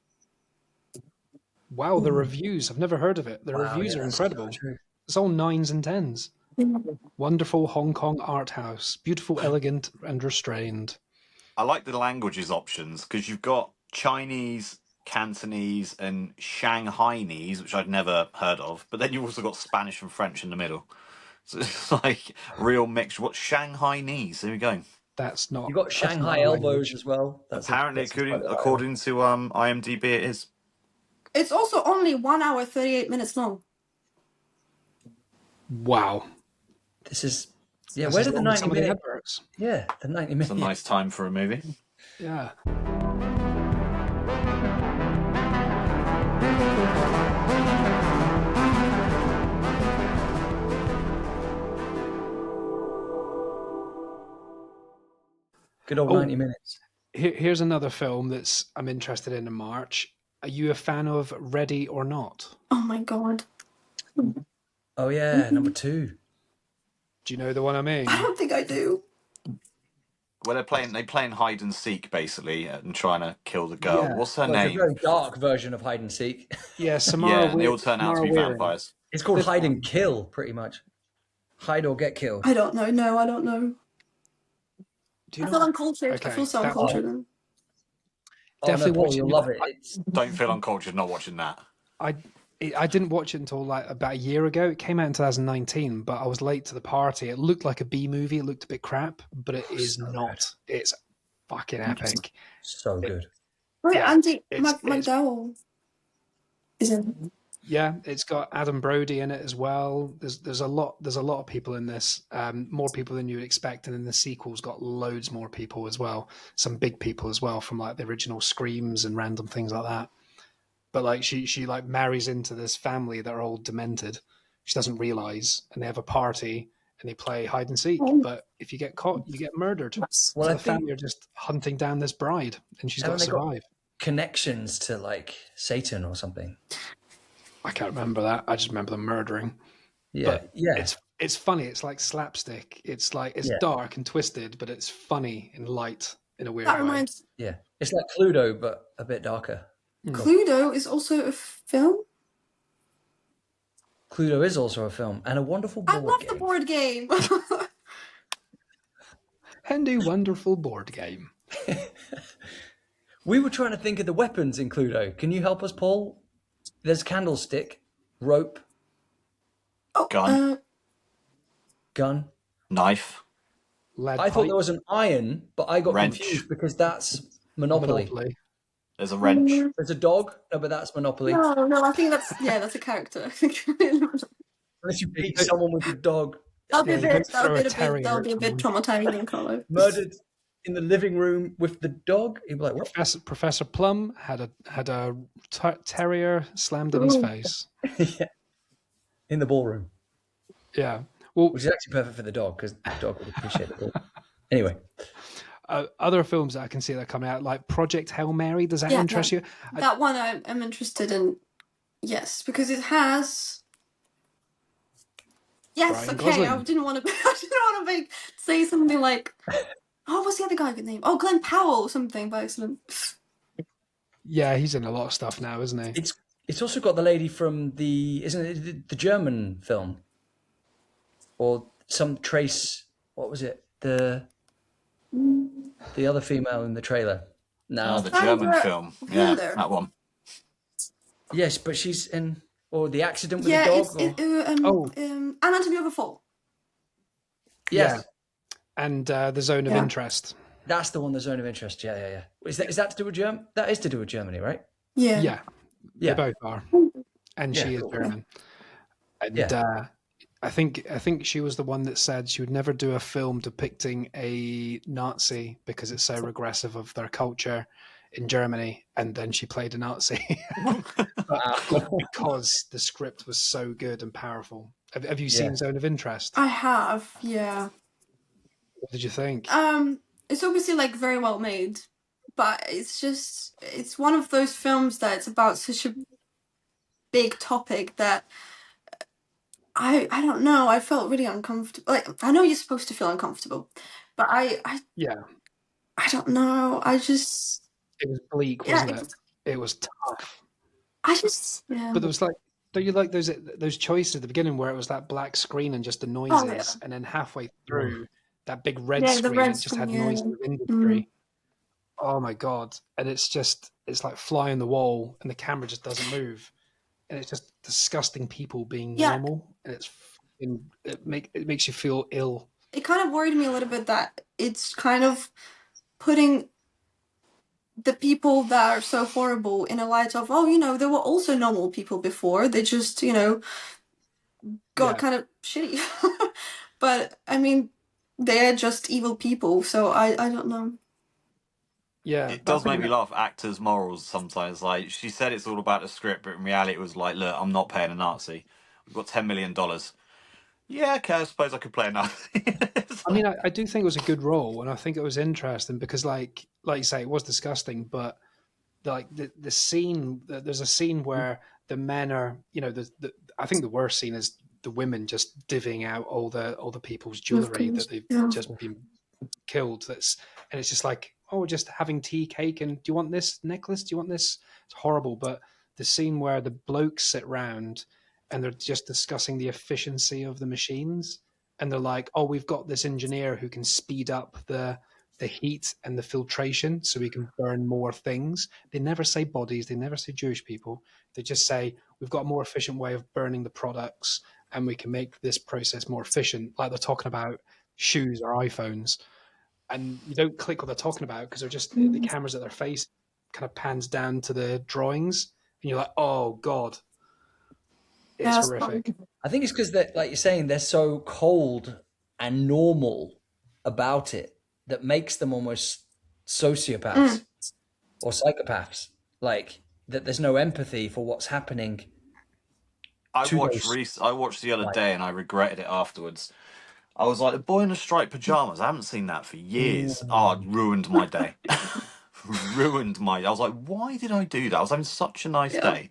Wow, the reviews. I've never heard of it. The reviews are incredible. It's all 9s and 10s. Wonderful Hong Kong art house. Beautiful, elegant, and restrained. I like the languages options because you've got Chinese, Cantonese, and Shanghainese, which I'd never heard of. But then you've also got Spanish and French in the middle. So it's like real mixture. What's Shanghainese? There we go. That's not. You've got Shanghai elbows as well. Apparently, according to IMDb, it is. It's also only 1 hour 38 minutes long. Wow. This is where did the 90 minute adverts? Yeah, the 90 minutes. It's a nice time for a movie. Yeah. Good old 90 minutes. Here's another film that's I'm interested in March. Are you a fan of Ready or Not? Oh my god. Oh yeah, number 2. Do you know the one I mean? I don't think I do. Well, they playing hide and seek basically and trying to kill the girl. Yeah. What's her It's name? a very dark version of hide and seek. Yeah, Samara. Yeah, and they all turn out to be vampires. It's called hide and kill, pretty much. Hide or get killed. I don't know. No, I don't know. Do you I know? feel uncultured. Okay, I feel so uncultured then. Definitely Paul, watch you'll it. love it. Don't feel uncultured not watching that. I didn't watch it until like about a year ago. It came out in 2019, but I was late to the party. It looked like a B movie. It looked a bit crap, but it is not. It's fucking epic. So good. Right, Yeah, Andy it's- McDowell is in it. Yeah, it's got Adam Brody in it as well. There's a lot of people in this. More people than you would expect, and then the sequel's got loads more people as well. Some big people as well from like the original Screams and random things like that. But like she like marries into this family that are all demented. She doesn't realize, and they have a party and they play hide and seek. But if you get caught, you get murdered. Well, So I the family are just hunting down this bride, and she's got to Haven't they got- survive. Connections to like Satan or something. I can't remember that. I just remember them murdering. Yeah, But yeah. it's funny. It's like slapstick. It's like it's dark and twisted, but it's funny and light in a weird That way. reminds. Yeah. It's like Cluedo, but a bit darker. Cluedo is also a film. Cluedo is also a film and a wonderful board I love game. the board game. Handy, wonderful board game. We were trying to think of the weapons in Cluedo. Can you help us, Paul? There's candlestick, rope, Oh, Gun, gun. knife, Lead I thought there pipe, was an iron, but I got wrench. confused because that's Monopoly. Monopoly. There's a wrench. There's a dog. No, but that's Monopoly. no, I think that's a character. I think Unless you beat someone with a dog. that'll be Yeah, a you don't bit throw a terrier at someone. traumatizing, Carlo. Murdered in the living room with the dog. He'd be like, what? Professor Plum had a terrier slammed in his face. Yeah. In the ballroom. Yeah. Well, Which is actually perfect for the dog because the dog would appreciate the dog. Anyway. other films that I can see that are coming out, like Project Hail Mary, does that interest you? That one I'm interested in. Yes, because it has. Yes, Ryan okay. Gosling. I didn't want to say something like, oh, what's the other guy good name? Oh, Glenn Powell or something by accident. Yeah, he's in a lot of stuff now, isn't he? It's also got the lady from isn't it the German film? Or some trace, what was it? The other female in the trailer. No. The German film. Yeah, that one. Yes, but she's in, or The Accident with the Dog? Anatomy of a Fall. Yes. Yeah. And The Zone of Interest. That's the one, The Zone of Interest. Yeah. Is that to do with Germany? That is to do with Germany, right? Yeah. They both are. And she is German. And I think she was the one that said she would never do a film depicting a Nazi because it's so regressive of their culture in Germany, and then she played a Nazi because the script was so good and powerful. Have you seen Zone of Interest? I have, yeah. What did you think? It's obviously like very well made, but it's one of those films that's about such a big topic that I don't know. I felt really uncomfortable. Like, I know you're supposed to feel uncomfortable, but I don't know. It was bleak, wasn't it? It was tough. But there was like, don't you like those choices at the beginning where it was that black screen and just the noises, and then halfway through that big red screen, it just had noises of industry. Oh my god! And it's like fly on the wall, and the camera just doesn't move. And it's just disgusting people being normal, and it makes you feel ill. It kind of worried me a little bit that it's kind of putting the people that are so horrible in a light of, there were also normal people before. They just, got kind of shitty. But I mean, they're just evil people, so I don't know. Yeah, it does make me laugh. Actors' morals sometimes. Like she said, it's all about the script, but in reality, it was like, look, I'm not paying a Nazi. We've got $10 million. Yeah, okay, I suppose I could play a Nazi. I mean, I do think it was a good role, and I think it was interesting because, like you say, it was disgusting. But like the scene, there's a scene where the men are, I think the worst scene is the women just divvying out all the people's jewelry that they've just been killed. And it's just like, oh, we're just having tea, cake, and do you want this necklace? Do you want this? It's horrible. But the scene where the blokes sit round and they're just discussing the efficiency of the machines, and they're like, oh, we've got this engineer who can speed up the heat and the filtration so we can burn more things. They never say bodies. They never say Jewish people. They just say, we've got a more efficient way of burning the products and we can make this process more efficient. Like they're talking about shoes or iPhones. And you don't click what they're talking about because they're just the cameras at their face kind of pans down to the drawings, and you're like, oh god, it's horrific. I think it's because that, like you're saying, they're so cold and normal about it that makes them almost sociopaths or psychopaths. Like that, there's no empathy for what's happening. I watched the other day and I regretted it afterwards. I was like, The Boy in the Striped Pajamas. I haven't seen that for years. Oh, it ruined my day. I was like, why did I do that? I was having such a nice day.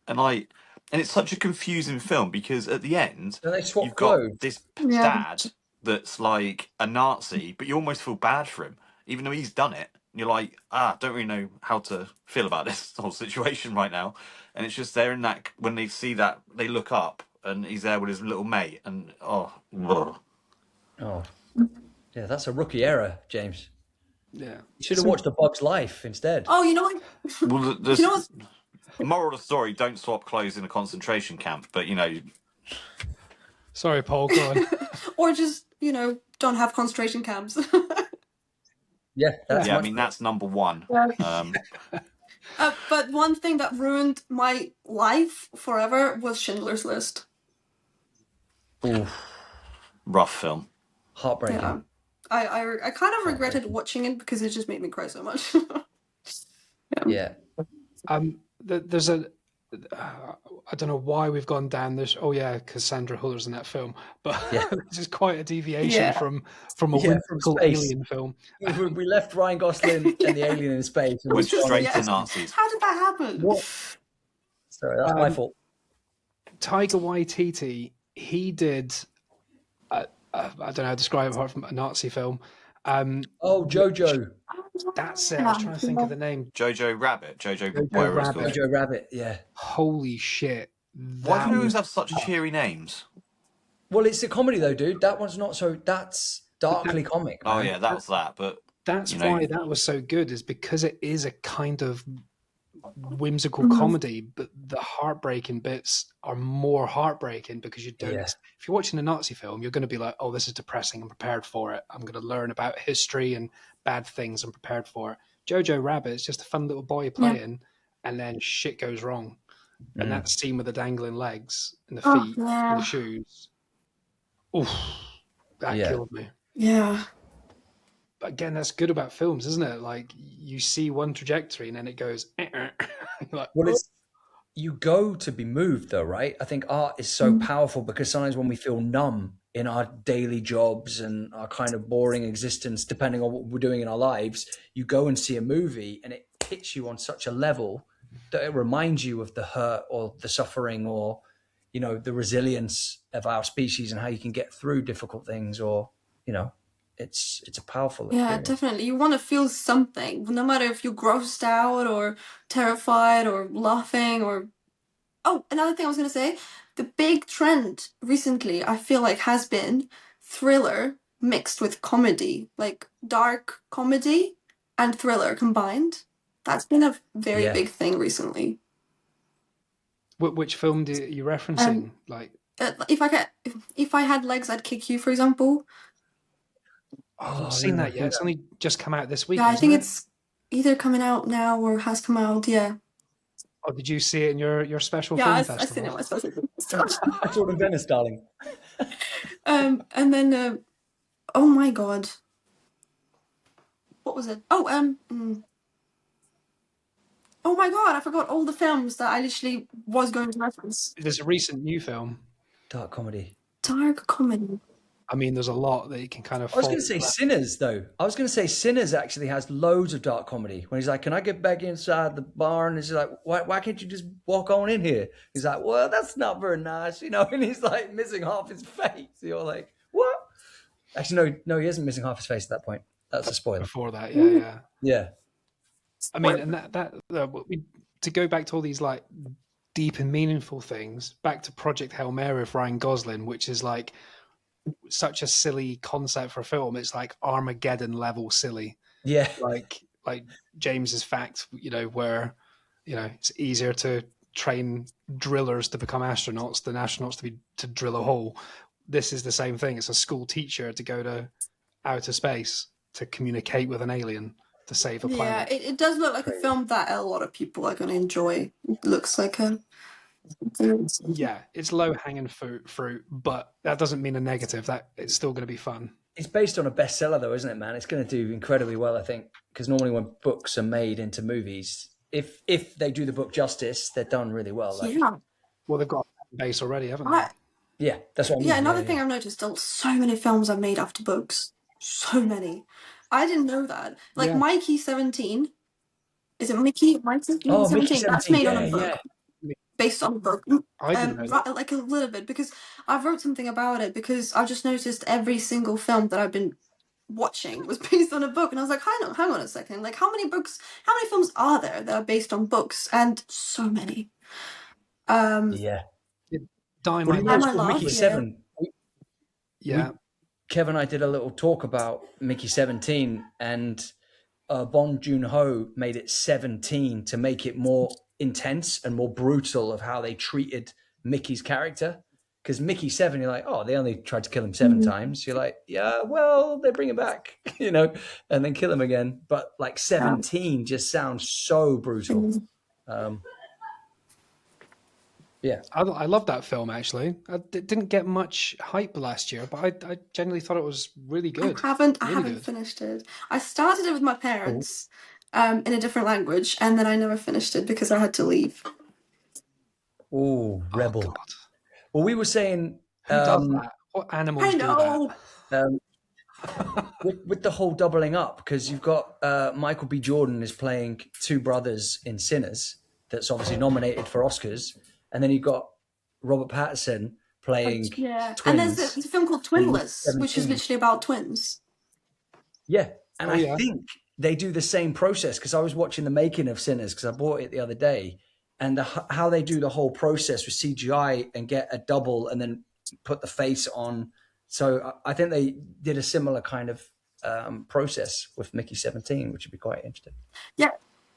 And it's such a confusing film because at the end, you've got this dad that's like a Nazi, but you almost feel bad for him, even though he's done it. And you're like, don't really know how to feel about this whole situation right now. And it's just they're in that, when they see that, they look up and he's there with his little mate and, yeah, that's a rookie error, James. Yeah. You should have watched A Bug's Life instead. Oh, you know what? Well, You know what's moral of the story: don't swap clothes in a concentration camp. But Sorry, Paul, go on. or just, don't have concentration camps. Yeah, that's yeah, I much mean better. that's number one. But one thing that ruined my life forever was Schindler's List. Oof, Rough film. heartbreaking. Yeah. I kind of regretted watching it because it just made me cry so much. Yeah. There's I don't know why we've gone down this. Oh yeah, because Sandra Huller's in that film, but Yeah. this is quite a deviation Yeah. from a From whimsical space. alien film. We left Ryan Gosling and the alien in space. And Went we've gone straight into- to Nazis. How did that happen? What? Sorry, that's my fault. Taika Waititi, he did. I don't know how to describe it apart from a Nazi film. Oh, Jojo. That's it. I was trying to think of the name. Jojo Rabbit. Jojo whatever it's called. Rabbit. Jojo Rabbit, yeah. Holy shit! Why do we always have such cheery names? Well, it's a comedy though, dude. That one's not so. That's darkly comic. Oh man. yeah, that was that. But That's why that was so good, is because it is a kind of whimsical comedy, but the heartbreaking bits are more heartbreaking because you don't. Yeah. If you're watching a Nazi film, you're going to be like, "Oh, this is depressing. I'm prepared for it. I'm going to learn about history and bad things. I'm prepared for it." Jojo Rabbit is just a fun little boy playing, and then shit goes wrong. And that scene with the dangling legs and the feet and the shoes, oof, that killed me. Yeah. But again, that's good about films, isn't it? Like you see one trajectory and then it goes. Like, Well, it's you go to be moved though, right? I think art is so powerful because sometimes when we feel numb in our daily jobs and our kind of boring existence, depending on what we're doing in our lives, you go and see a movie and it hits you on such a level that it reminds you of the hurt or the suffering or, the resilience of our species and how you can get through difficult things or, it's a powerful experience. Definitely. You want to feel something, no matter if you're grossed out or terrified or laughing or. Oh, another thing I was going to say, the big trend recently, I feel like, has been thriller mixed with comedy, like dark comedy and thriller combined. That's been a very big thing recently. which film are you referencing? Like, If I had legs, I'd kick you, for example. I've not seen that yet. It's only just come out this week. Yeah, I think hasn't it? it's either coming out now or has come out. Yeah. Oh, did you see it in your special Yeah, film I've festival? seen it myself. I saw it in Venice, darling. And then, oh my god, what was it? Oh, oh my god, I forgot all the films that I literally was going to reference. There's a recent new film. Dark comedy. Dark comedy. I mean, there's a lot that you can kind of. I was going to say Sinners, though. I was going to say Sinners actually has loads of dark comedy. When he's like, "Can I get back inside the bar?" And he's like, "Why can't you just walk on in here?" He's like, "Well, that's not very nice," And he's like missing half his face. You're like, "What?" Actually, no, he isn't missing half his face at that point. That's a spoiler. Before that, yeah. Yeah. I mean, and to go back to all these like deep and meaningful things, back to Project Hail Mary with Ryan Gosling, which is like such a silly concept for a film. It's like Armageddon level silly. Yeah. Like James's fact, where it's easier to train drillers to become astronauts than astronauts to drill a hole. This is the same thing. It's a school teacher to go to outer space to communicate with an alien to save a planet. Yeah, it does look like a film that a lot of people are going to enjoy. It looks like a. Yeah, it's low hanging fruit, but that doesn't mean a negative. That it's still going to be fun. It's based on a bestseller, though, isn't it, man? It's going to do incredibly well, I think, because normally when books are made into movies, if they do the book justice, they're done really well. Like, Yeah. Well, they've got a base already, haven't they? Yeah, that's what I mean. Yeah, another thing I've noticed, so many films are made after books. So many. I didn't know that. Like Mikey 17. Is it Mickey? Mikey 17? Oh, Mickey 17. That's made on a book. Based on a book. I didn't know that. Like a little bit, because I've wrote something about it, because I just noticed every single film that I've been watching was based on a book, and I was like, hang on a second, like how many films are there that are based on books? And so many. Die My Love. Mickey 7. Yeah. Kevin and I did a little talk about Mickey 17, and Bong Joon-ho made it 17 to make it more intense and more brutal of how they treated Mickey's character. Because Mickey 7, you're like, oh, they only tried to kill him 7 times. You're like, yeah, well, they bring him back, and then kill him again. But like 17 just sounds so brutal. Yeah. I love that film, actually. It didn't get much hype last year, but I genuinely thought it was really good. I haven't good. finished it. I started it with my parents in a different language, and then I never finished it because I had to leave. Oh, Rebel. Oh, God. Well, we were saying Who does that? What animals I do know. that? with the whole doubling up, because you've got Michael B. Jordan is playing two brothers in Sinners, that's obviously nominated for Oscars, and then you've got Robert Pattinson playing twins. And there's a film called Twinless, which is literally about twins. Yeah, and I think they do the same process, because I was watching the making of Sinners because I bought it the other day, and how they do the whole process with CGI and get a double and then put the face on. So I think they did a similar kind of process with Mickey 17, which would be quite interesting. Yeah.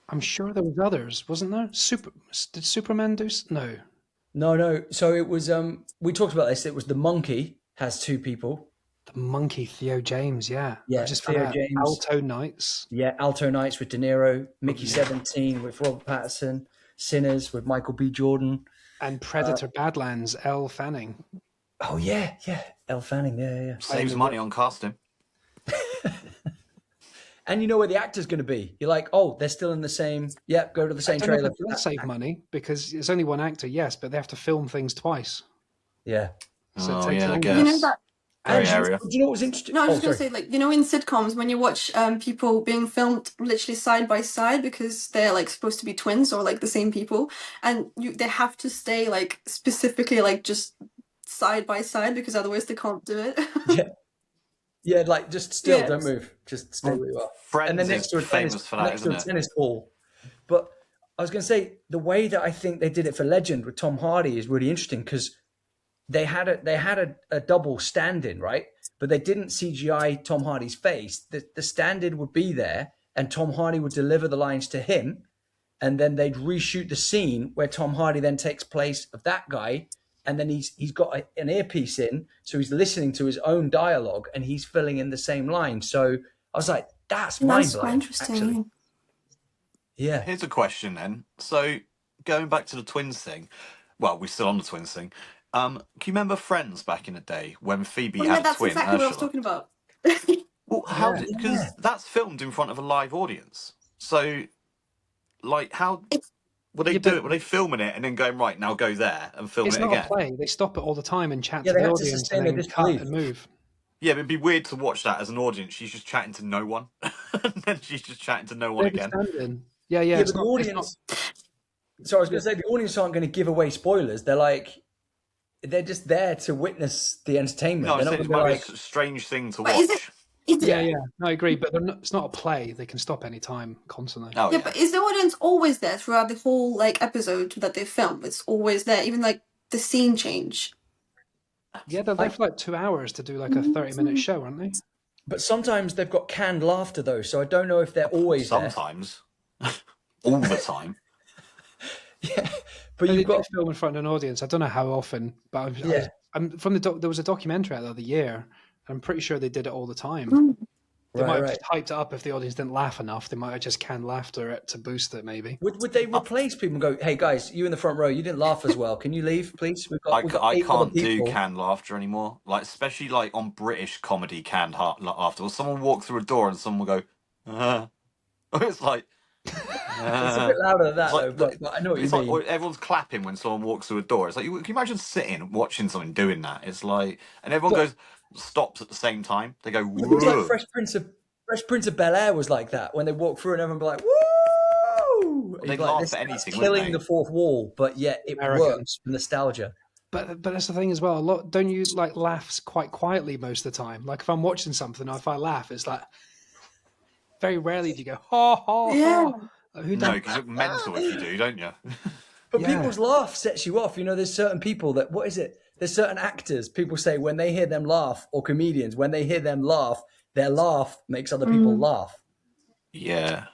I'm sure there was others, wasn't there? Did Superman do? No. No. So it was, we talked about this. It was the monkey has two people. The monkey, Theo James, yeah. Yeah, I just Theo found out. James. Alto Nights. Yeah, Alto Nights with De Niro. Mickey 17 with Robert Pattinson. Sinners with Michael B. Jordan. And Predator Badlands, Elle Fanning. Oh, yeah. Elle Fanning, yeah. Saves money on casting. And you know where the actor's going to be. You're like, oh, they're still in the same. Yep, go to the same trailer. It does save money because it's only one actor, yes, but they have to film things twice. Yeah. So Oh, it takes yeah, I longer. guess. You know that. Area. Do you know what was interesting? No, I was just going to say, in sitcoms, when you watch people being filmed literally side by side because they're supposed to be twins or the same people, and they have to stay specifically just side by side because otherwise they can't do it. Yeah, just still don't move. Just stay where you are. Friends and then next to a famous for that, isn't it? tennis ball. But I was going to say the way that I think they did it for Legend with Tom Hardy is really interesting because they had a double stand-in, right? But they didn't CGI Tom Hardy's face. The stand-in would be there, and Tom Hardy would deliver the lines to him, and then they'd reshoot the scene where Tom Hardy then takes place of that guy, and then he's got an earpiece in, so he's listening to his own dialogue, and he's filling in the same line. So I was like, that's mind-blowing. Quite interesting. Actually. Yeah. Here's a question then. So going back to the twins thing, well, we're still on the twins thing. Can you remember Friends back in the day when Phoebe had a that's twin? exactly what I was Ursula? talking about. Well, how did, because that's filmed in front of a live audience. So, how would they do it? Were they filming it and then going, right, now go there and film it again? It's not a play. They stop it all the time and chat to they the have to audience sustain and their then cut disbelief. and move. Yeah, but it'd be weird to watch that as an audience. She's just chatting to no one. And then she's just chatting to no one again. Yeah. Yeah, but the audience... So I was going to say, the audience aren't going to give away spoilers. They're just there to witness the entertainment. No, They're it's not might gonna be a strange thing to But watch. Yeah, I agree. But it's not a play. They can stop any time, constantly. Oh, Yeah, but is the audience always there throughout the whole episode that they film? It's always there, even the scene change. Yeah, they're there for 2 hours to do a 30-minute show, aren't they? But sometimes they've got canned laughter, though, so I don't know if they're always Sometimes. All the time. Yeah, but You've you've got got... to film in front of an audience. I don't know how often, but I'm from there was a documentary out the other year. I'm pretty sure they did it all the time. They might have just hyped it up if the audience didn't laugh enough. They might have just canned laughter to boost it, maybe. Would they replace people and go, hey, guys, you in the front row, you didn't laugh as well. Can you leave, please? I can't do canned laughter anymore. Especially on British comedy canned laughter. Or someone walk through a door and someone will go, It's like... It's a bit louder than that, though, but I know what you mean. Everyone's clapping when someone walks through a door. It's can you imagine sitting watching someone doing that? It's and everyone stops at the same time. They go, whoa. It's like Fresh Prince of Bel-Air was like that. When they walk through and everyone be like, woo! They laugh at anything, killing the fourth wall, but yet it works for nostalgia. But that's the thing as well. Don't you laughs quite quietly most of the time? If I'm watching something, if I laugh, it's very rarely do you go, ha, ha, Yeah. ha. No, because you're mental if you do, don't you? But people's laugh sets you off. There's certain people that, what is it? There's certain actors, people say when they hear them laugh, or comedians, when they hear them laugh, their laugh makes other people laugh. Yeah,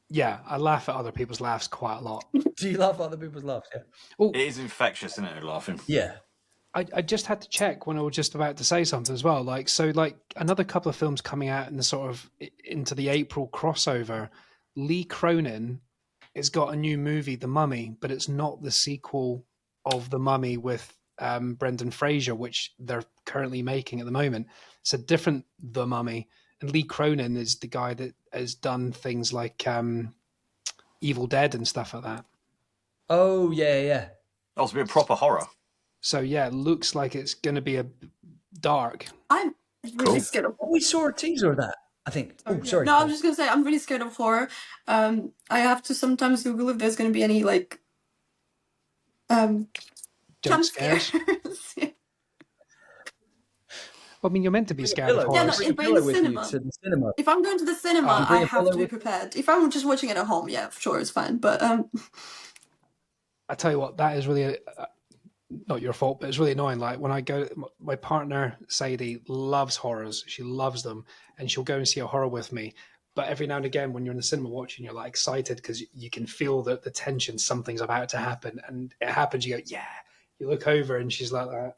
Yeah, I laugh at other people's laughs quite a lot. Do you laugh at other people's laughs? Yeah. Oh, it is infectious, isn't it? Laughing. Yeah. I just had to check when I was just about to say something as well. Like, so like another couple of films coming out in the sort of into the April crossover. Lee Cronin has got a new movie, The Mummy, but it's not the sequel of The Mummy with Brendan Fraser, which they're currently making at the moment. It's a different The Mummy, and Lee Cronin is the guy that has done things like Evil Dead and stuff like that. Oh yeah. Oh, it's be a proper horror. So yeah, it looks like it's going to be a dark. I'm really Cool. scared of. Oh, we saw a teaser of that, I think. Oh, Yeah. sorry. No, I'm just gonna say I'm really scared of horror. I have to sometimes Google if there's gonna be any like Jump jump scares. scares. Yeah. Well, I mean, you're meant to be Bring a scared of pillow. Yeah, horror. no, Bring a but in pillow the with you cinema. to the cinema. If I'm going to the cinema, bring I a have pillow to be with- prepared. If I'm just watching it at home, yeah, sure, it's fine. But I tell you what, that is really not your fault, but it's really annoying. Like when I go, my partner Sadie loves horrors. She loves them, and she'll go and see a horror with me. But every now and again, when you're in the cinema watching, you're like excited because you can feel the tension. Something's about to happen, and it happens. You go, yeah. You look over, and she's like that,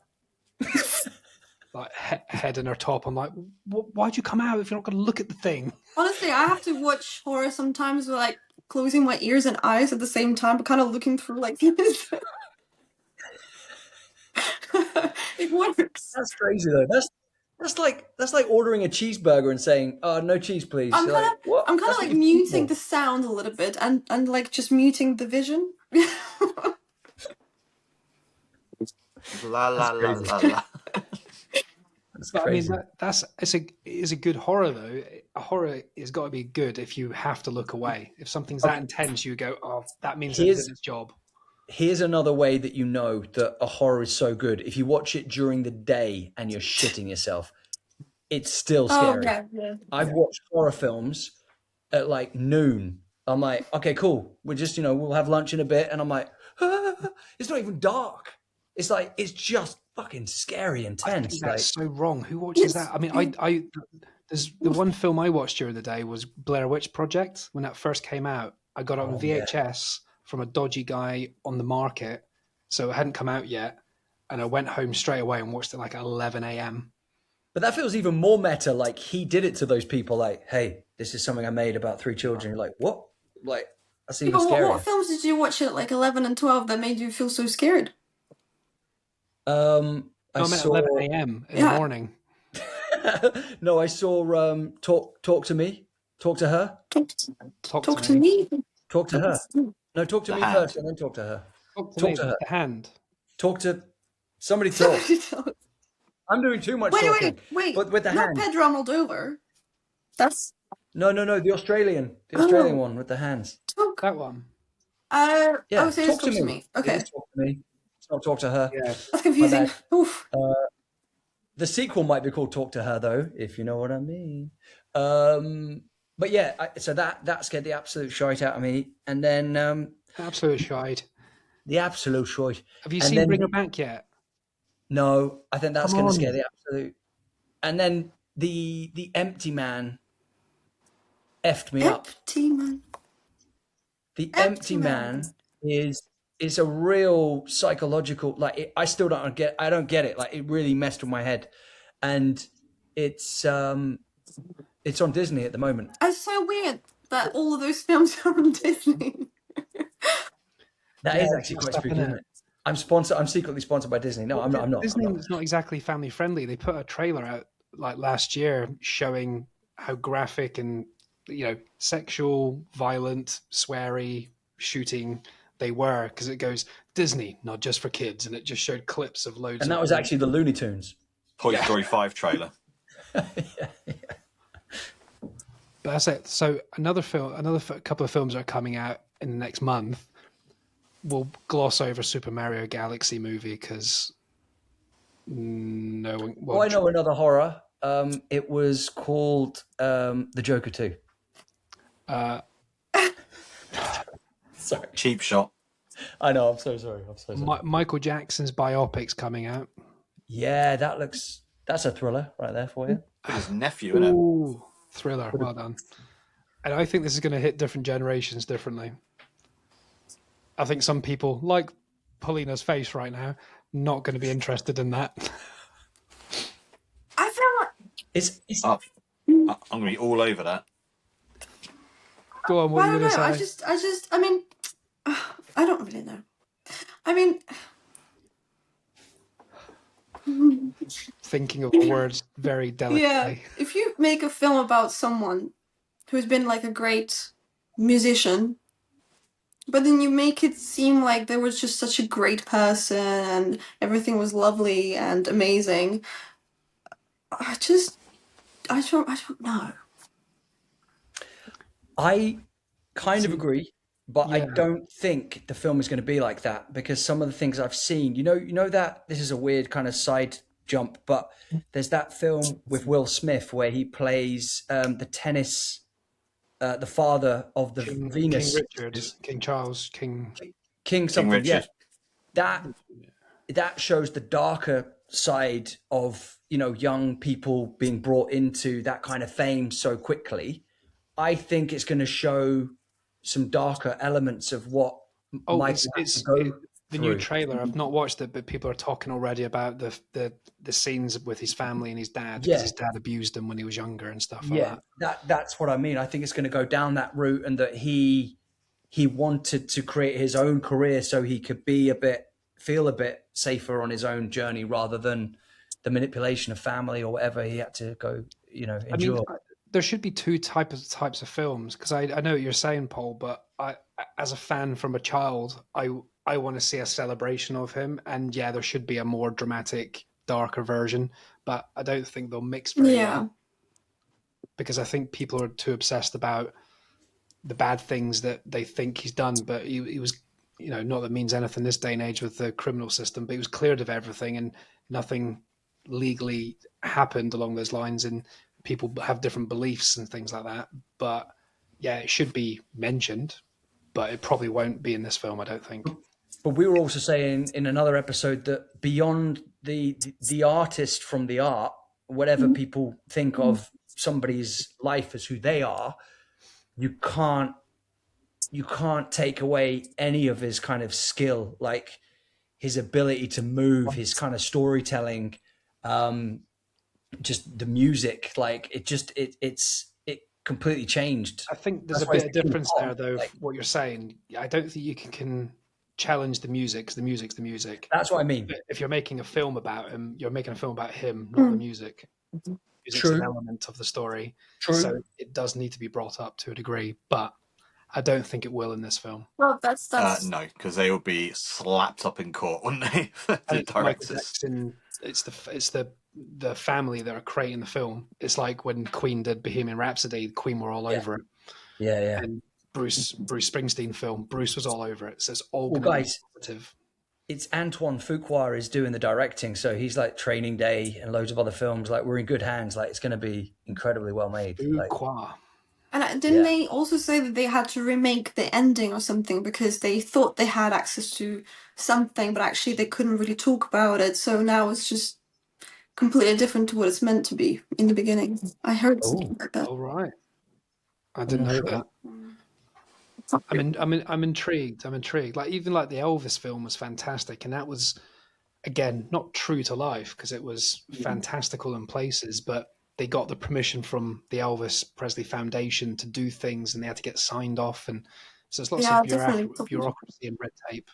like head in her top. I'm like, why'd you come out if you're not going to look at the thing? honestly, I have to watch horror sometimes with like closing my ears and eyes at the same time, but kind of looking through like this. It works. That's crazy though. That's like ordering a cheeseburger and saying, "Oh, no cheese, please." I'm You're kind of like, what? I'm kind That's of what like you paid muting for. the sound a little bit and like just muting the vision. La la la crazy. la la. That's But I mean, crazy. it's a good horror though. A horror has got to be good if you have to look away. If something's that intense, you go, "Oh, that means it did its job." Here's another way that you know that a horror is so good. If you watch it during the day and you're shitting yourself, it's still Oh scary. yeah. I've watched horror films at like noon. I'm like, okay, cool. We're just, we'll have lunch in a bit. And I'm like, it's not even dark. It's like, it's just fucking scary and I think tense. that's Like, so wrong. Who watches that? I mean, I there's the one film I watched during the day was Blair Witch Project when that first came out. I got it on VHS from a dodgy guy on the market, so it hadn't come out yet, and I went home straight away and watched it like at 11 a.m. but that feels even more meta. Like he did it to those people. Like, hey, this is something I made about 3 children. You're like, what? Like, that's even But scarier. what films did you watch at like 11 and 12 that made you feel so scared? I I'm at saw 11 a.m. in the morning. no, I saw talk to me, talk to her, Talk to me. talk to her. No, talk to The me Hand. first and then talk to her. Talk to her. The hand. Talk to somebody. Talk. I'm doing too much talking. Wait. But with the not hand. Pedro Almodovar. That's No, the Australian one with the hands. talk. That one. Yeah, oh, so it's talk to me. It Okay, is talk to me. It's not talk to her. Yeah. that's confusing. My Oof. The sequel might be called Talk to Her, though, if you know what I mean. But yeah, so that scared the absolute shite out of me, and then Absolute shite. the absolute shite. Have you And seen then Bring Her Back yet? No, I think that's Come going to on. scare the absolute. And then the Empty Man effed me up. Empty man. The Empty Empty Man is a real psychological. Like I still don't get. I don't get it. Like it really messed with my head, and it's on Disney at the moment. It's so weird that all of those films are on Disney. That is actually quite spooky, isn't it? I'm sponsored. I'm secretly sponsored by Disney. No, I'm not. I'm not. Disney's not exactly family friendly. They put a trailer out like last year showing how graphic and sexual, violent, sweary, shooting they were, because it goes Disney, not just for kids, and it just showed clips of loads. And that was actually the Looney Tunes. Toy Story 5 trailer. But that's it. So another couple of films are coming out in the next month. We'll gloss over Super Mario Galaxy movie because no one. Well, I know another horror. It was called The Joker 2. Sorry. Cheap shot. I know. I'm so sorry. Michael Jackson's biopic's coming out. Yeah, that's a thriller right there for you. His nephew, isn't it? Ooh, thriller. Well done. And I think this is going to hit different generations differently. I think some people, like Polina's face right now, not going to be interested in that. I feel like It's I'm gonna be all over that. Go on, what I are you don't going to know. say? I mean, I don't really know. I mean, Thinking of words very yeah, delicately. if you make a film about someone who's been like a great musician, but then you make it seem like they was just such a great person and everything was lovely and amazing, I don't know. I kind of See, agree, but I yeah. don't think the film is going to be like that because some of the things I've seen, you know that this is a weird kind of side jump, but there's that film with Will Smith where he plays the tennis, the father of the King Venus Richard, King Charles, King. King King something. Yeah, Richard. that that shows the darker side of young people being brought into that kind of fame so quickly. I think it's going to show some darker elements of what Oh, Michael had to go the new through. trailer. I've not watched it, but people are talking already about the scenes with his family and his dad because Yeah, his dad abused him when he was younger and stuff like yeah, that. that's what I mean. I think it's going to go down that route, and that he wanted to create his own career so he could feel a bit safer on his own journey rather than the manipulation of family or whatever he had to go, I mean, endure. there should be two types of films because I know what you're saying, Paul, but as a fan from a child, I want to see a celebration of him, and yeah, there should be a more dramatic, darker version, but I don't think they'll mix very Yeah. well because I think people are too obsessed about the bad things that they think he's done, but he was, not that means anything this day and age with the criminal system, but he was cleared of everything and nothing legally happened along those lines. And people have different beliefs and things like that. But yeah, it should be mentioned, but it probably won't be in this film, I don't think. But we were also saying in another episode that beyond the artist from the art, whatever people think of somebody's life as who they are, you can't take away any of his kind of skill, like his ability to move, his kind of storytelling, just the music. Like it completely changed. I think there's That's a why bit it's of the King difference Kong. there, though, Like, what you're saying. I don't think you can challenge the music because the music's the music. that's what I mean. But if you're making a film about him, you're making a film about him, not the music. Music's an True, element of the story, so true. it does need to be brought up to a degree. But I don't think it will in this film. Well, that's No, because they would be slapped up in court, wouldn't they? And The it's Michael directors. Jackson. It's the family that are creating the film. It's like when Queen did Bohemian Rhapsody. Queen were all Yeah, over it, yeah. and Bruce Springsteen film. Bruce was all over it. So it's all Well, going to be guys, positive. it's Antoine Fuqua is doing the directing, so he's like Training Day and loads of other films. Like, we're in good hands. Like, it's going to be incredibly well made. Like, Quoi. and didn't yeah. they also say that they had to remake the ending or something because they thought they had access to something, but actually they couldn't really talk about it. So now it's just completely different to what it's meant to be in the beginning. I heard Oh, something like that. All right. I I'm didn't not know sure. that. I'm intrigued. I'm intrigued. Like even like the Elvis film was fantastic, and that was again not true to life because it was fantastical in places, but they got the permission from the Elvis Presley Foundation to do things, and they had to get signed off, and so there's lots of Yeah, definitely. bureaucracy and red tape.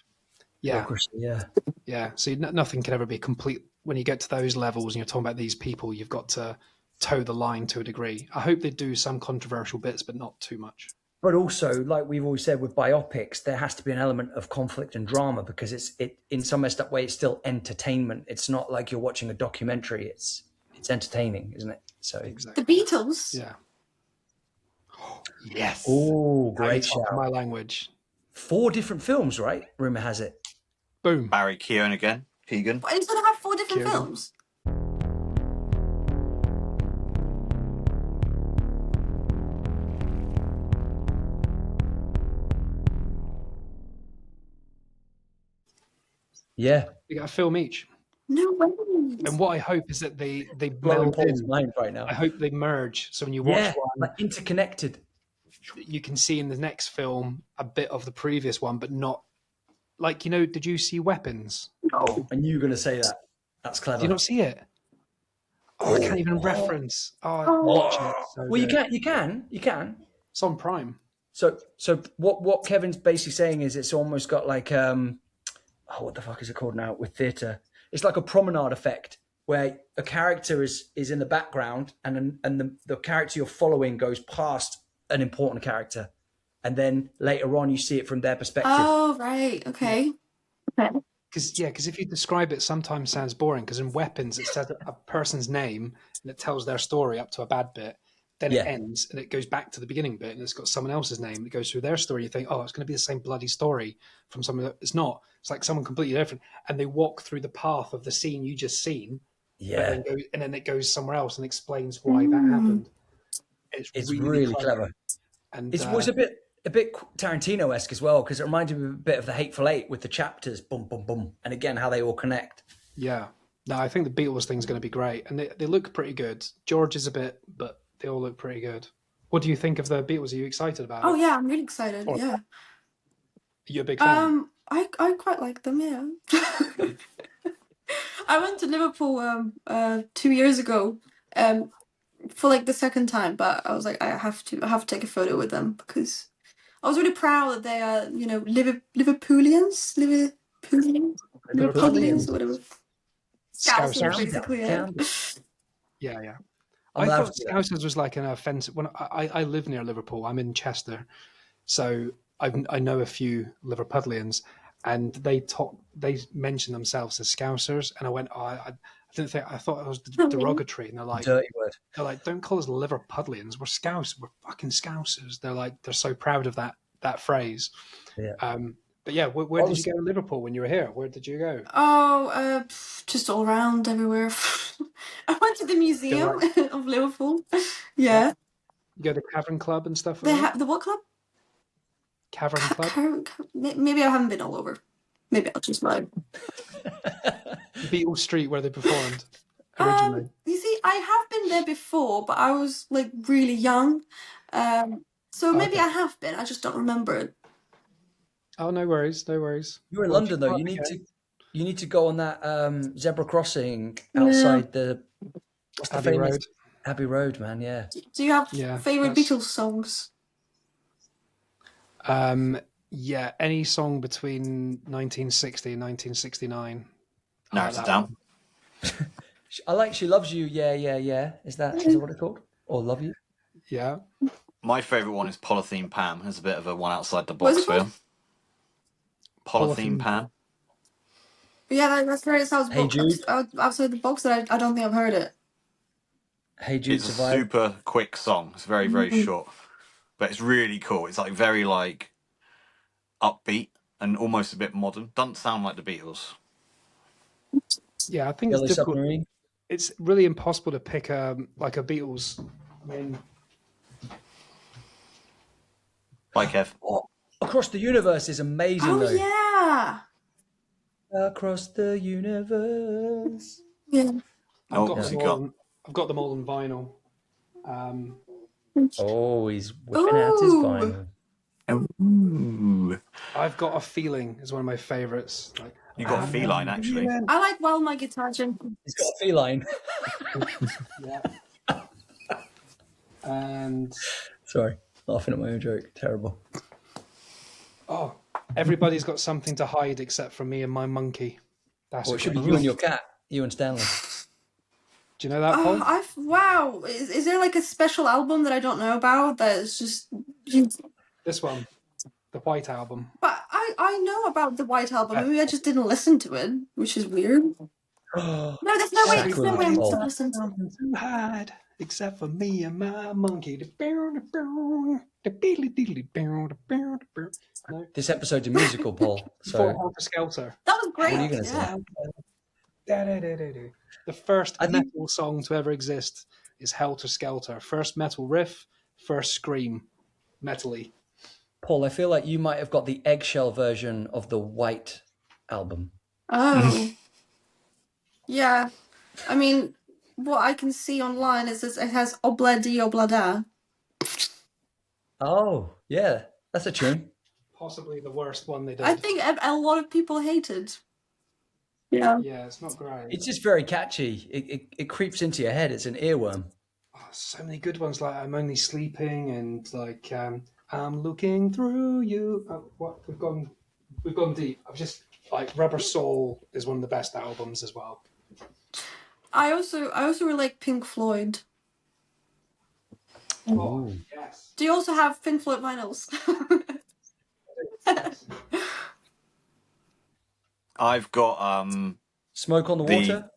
Yeah, Bureaucracy, yeah. yeah. So nothing can ever be complete when you get to those levels, and you're talking about these people. You've got to toe the line to a degree. I hope they do some controversial bits, but not too much. But also, like we've always said with biopics, there has to be an element of conflict and drama because it in some messed up way, it's still entertainment. It's not like you're watching a documentary. It's entertaining, isn't it? So, Exactly. The Beatles. Yeah. Yes. oh, Now you're great talking shout! my language. 4 different films, right? Rumor has it. Boom. Barry Keoghan again. Keegan. But it's gonna have 4 different Kieran. films. Yeah, We got a film each. No way. And what I hope is that they blowing meld Paul's in. mind right now. I hope they merge. So when you watch Yeah, one, like interconnected. you can see in the next film a bit of the previous one, but not like, did you see Weapons? Oh, I knew you were going to say that. That's Did you clever. not see it? Oh, I can't even reference. Oh, watch it. So Well, good. you can. It's on Prime. So what Kevin's basically saying is it's almost got like what the fuck is it called now with theatre? It's like a promenade effect where a character is in the background and the character you're following goes past an important character, and then later on you see it from their perspective. Oh, right. Okay. Because if you describe it, sometimes sounds boring. Because in Weapons, it says a person's name and it tells their story up to a bad bit. Then it ends and it goes back to the beginning bit and it's got someone else's name that goes through their story. You think, oh, it's going to be the same bloody story from someone that it's not. It's like someone completely different. And they walk through the path of the scene you just seen. Yeah. And then it goes somewhere else and explains why that happened. It's really clever. And it was a bit Tarantino-esque as well, because it reminded me a bit of the Hateful Eight with the chapters, boom, boom, boom, and again how they all connect. Yeah. No, I think the Beatles thing's going to be great, and they look pretty good. George is a bit, but they all look pretty good. What do you think of the Beatles? Are you excited about it? Oh yeah, I'm really excited. Yeah. Are you a big fan? I quite like them. Yeah. I went to Liverpool 2 years ago for like the second time, but I was like, I have to take a photo with them because I was really proud that they are, Liverpoolians, Liverpoolians, or whatever. Scousers, basically. Yeah. Yeah. I thought Scousers was like an offensive. When I live near Liverpool, I'm in Chester, so I know a few Liverpudlians, and they mention themselves as Scousers, and I went, I didn't think, I thought it was derogatory, and they're like, dirty word. They're like, don't call us Liverpudlians, we're Scousers, we're fucking Scousers. They're like, they're so proud of that phrase. Yeah. But yeah, where did you go in Liverpool when you were here? Where did you go? Oh, just all around everywhere. I went to the museum of Liverpool. Yeah. You go to the Cavern Club and stuff. The what club? Cavern Club. Maybe I haven't been all over. Maybe I'll just lie. Beatles Street, where they performed originally. You see, I have been there before, but I was like really young. So maybe I have been. I just don't remember it. Oh, no worries. You're in London though. You need to go on that zebra crossing outside the Abbey Road. Abbey Road, man. Yeah. Do you have favorite Beatles songs? Yeah, any song between 1960 and 1969. Narrows it down. I like She Loves You. Yeah. Is that what it's called? Or Love You? Yeah. My favourite one is Polythene Pam. It's a bit of a one outside the box feel. Polythene Pam. Yeah, that's very outside the box that I don't think I've heard it. Hey Jude, it's a super quick song. It's very, very short. But it's really cool. It's like very upbeat and almost a bit modern. Doesn't sound like the Beatles. Yeah, I think it's difficult. Submarine. It's really impossible to pick a Beatles. I mean, bye, Kev. Across the Universe is amazing though. Yeah. Across the Universe. Yeah. I've got them all on vinyl. He's whipping out his vinyl. Ooh. I've Got a Feeling is one of my favourites. You got a feline, actually. I like While My Guitar Gently. He's got a feline. Yeah. And sorry, laughing at my own joke. Terrible. Oh, Everybody's Got Something to Hide except for Me and My Monkey. It should be you and your cat, you and Stanley. Do you know that, Paul? Wow. Is there like a special album that I don't know about that is just... This one, the White Album. But I know about the White Album. Maybe I just didn't listen to it, which is weird. No, there's no way I'm supposed to listen to it. To hide except for me and my monkey. No. This episode's a musical, Paul. So Helter Skelter. That was great. What are you going to say? The first metal song to ever exist is Helter Skelter. First metal riff, first scream, metally. Paul, I feel like you might have got the eggshell version of the White Album. Oh. Yeah. I mean, what I can see online is it has Obladi Oblada. Oh, yeah, that's a tune. Possibly the worst one they did. I think a lot of people hated. Yeah. Yeah, it's not great. It's just very catchy. It creeps into your head. It's an earworm. Oh, so many good ones like I'm Only Sleeping and like I'm Looking Through You. What we've gone deep. I've just like Rubber Soul is one of the best albums as well. I also really like Pink Floyd. Oh, yes. Do you also have Pink Floyd vinyls? I've got Smoke on the Water.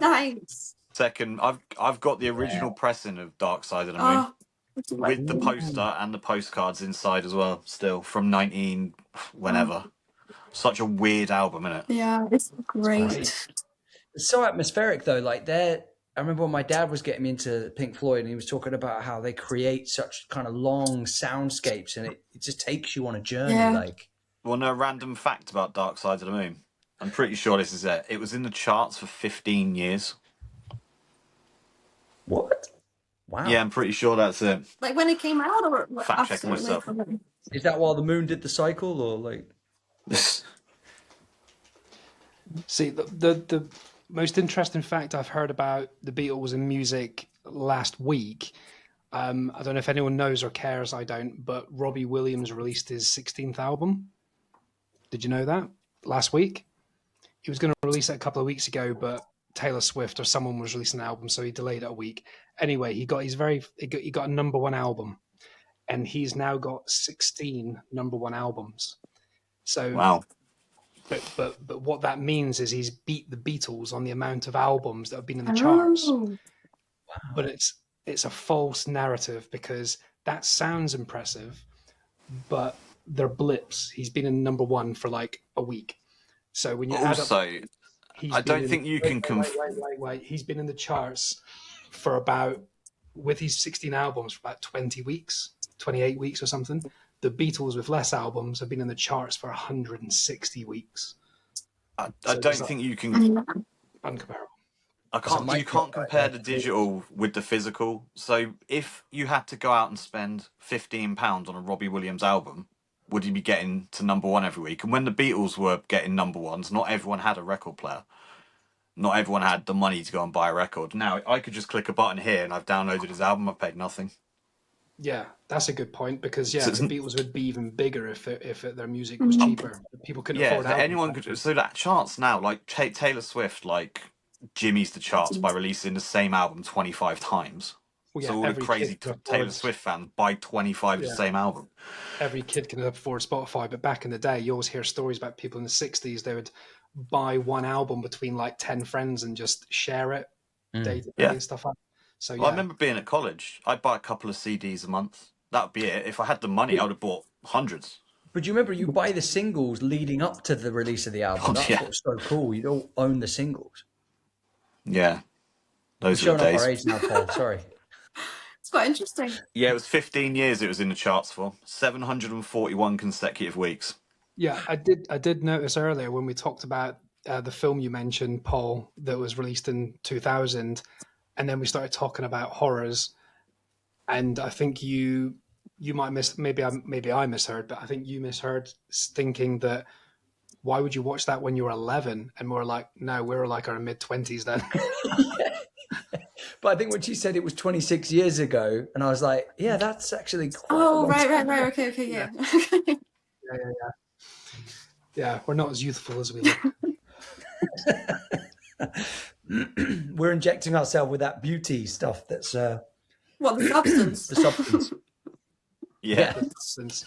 Nice. second. I've got the original pressing of Dark Side of the Moon Oh, it's with the poster and the postcards inside as well. Still from 19 whenever. Such a weird album, isn't it? yeah, it's great. It's so atmospheric though. Like I remember when my dad was getting me into Pink Floyd, and he was talking about how they create such kind of long soundscapes, and it just takes you on a journey. Yeah. Like, Well, no, random fact about Dark Side of the Moon. I'm pretty sure this is it. It was in the charts for 15 years. what? Wow. Yeah, I'm pretty sure that's it. Like when it came out, or Fact after? checking myself. Like, Is that while the moon did the cycle, or like? See, the most interesting fact I've heard about the Beatles and music last week. I don't know if anyone knows or cares. I don't. But Robbie Williams released his 16th album. Did you know that last week? He was going to release it a couple of weeks ago, but Taylor Swift or someone was releasing an album, so he delayed it a week. Anyway, he got a number one album, and he's now got 16 number one albums. So Wow. But what that means is he's beat the Beatles on the amount of albums that have been in the charts. oh, But it's a false narrative because that sounds impressive, but they're blips. He's been in number one for like a week. So when you add up, Also, I don't think you can wait. He's been in the charts for about, with his 16 albums, for about 20 weeks, 28 weeks or something. The Beatles with less albums have been in the charts for 160 weeks. I So don't it's think you can. Uncomparable. You can't compare the digital with the physical. So if you had to go out and spend £15 on a Robbie Williams album, would you be getting to number one every week? And when the Beatles were getting number ones, not everyone had a record player. Not everyone had the money to go and buy a record. Now I could just click a button here and I've downloaded his album. I've paid nothing. Yeah, that's a good point because So the it's- Beatles would be even bigger if their music was cheaper. People couldn't afford albums. anyone could. So that charts now, like Taylor Swift, like Jimmy's the charts by releasing the same album 25 times. Well, So all the every crazy kid can Taylor afford- Swift fans buy 25 of the same album. Every kid can afford Spotify, but back in the day, you always hear stories about people in the 60s. They would buy one album between like 10 friends and just share it day to day Yeah. and stuff like that. So Well, I remember being at college. I'd buy a couple of CDs a month. That would be it. If I had the money, I would have bought hundreds. But you remember, you buy the singles leading up to the release of the album. That's yeah. what's so cool. You don't own the singles. Yeah. Those We're are showing the up our days. age now, Paul. Sorry. it's quite interesting. Yeah, it was 15 years it was in the charts for. 741 consecutive weeks. Yeah, I did notice earlier when we talked about the film you mentioned, Paul, that was released in 2000, and then we started talking about horrors, and I think you might miss, maybe I misheard, but I think you misheard thinking that why would you watch that when you were 11? And we were like, no, we were like our mid-20s then. But I think when she said it was 26 years ago, and I was like, yeah, that's actually quite a Oh, long right. time. Okay, yeah. Yeah, we're not as youthful as we look. We're injecting ourselves with that beauty stuff that's What, the substance? the substance. Yeah. Since,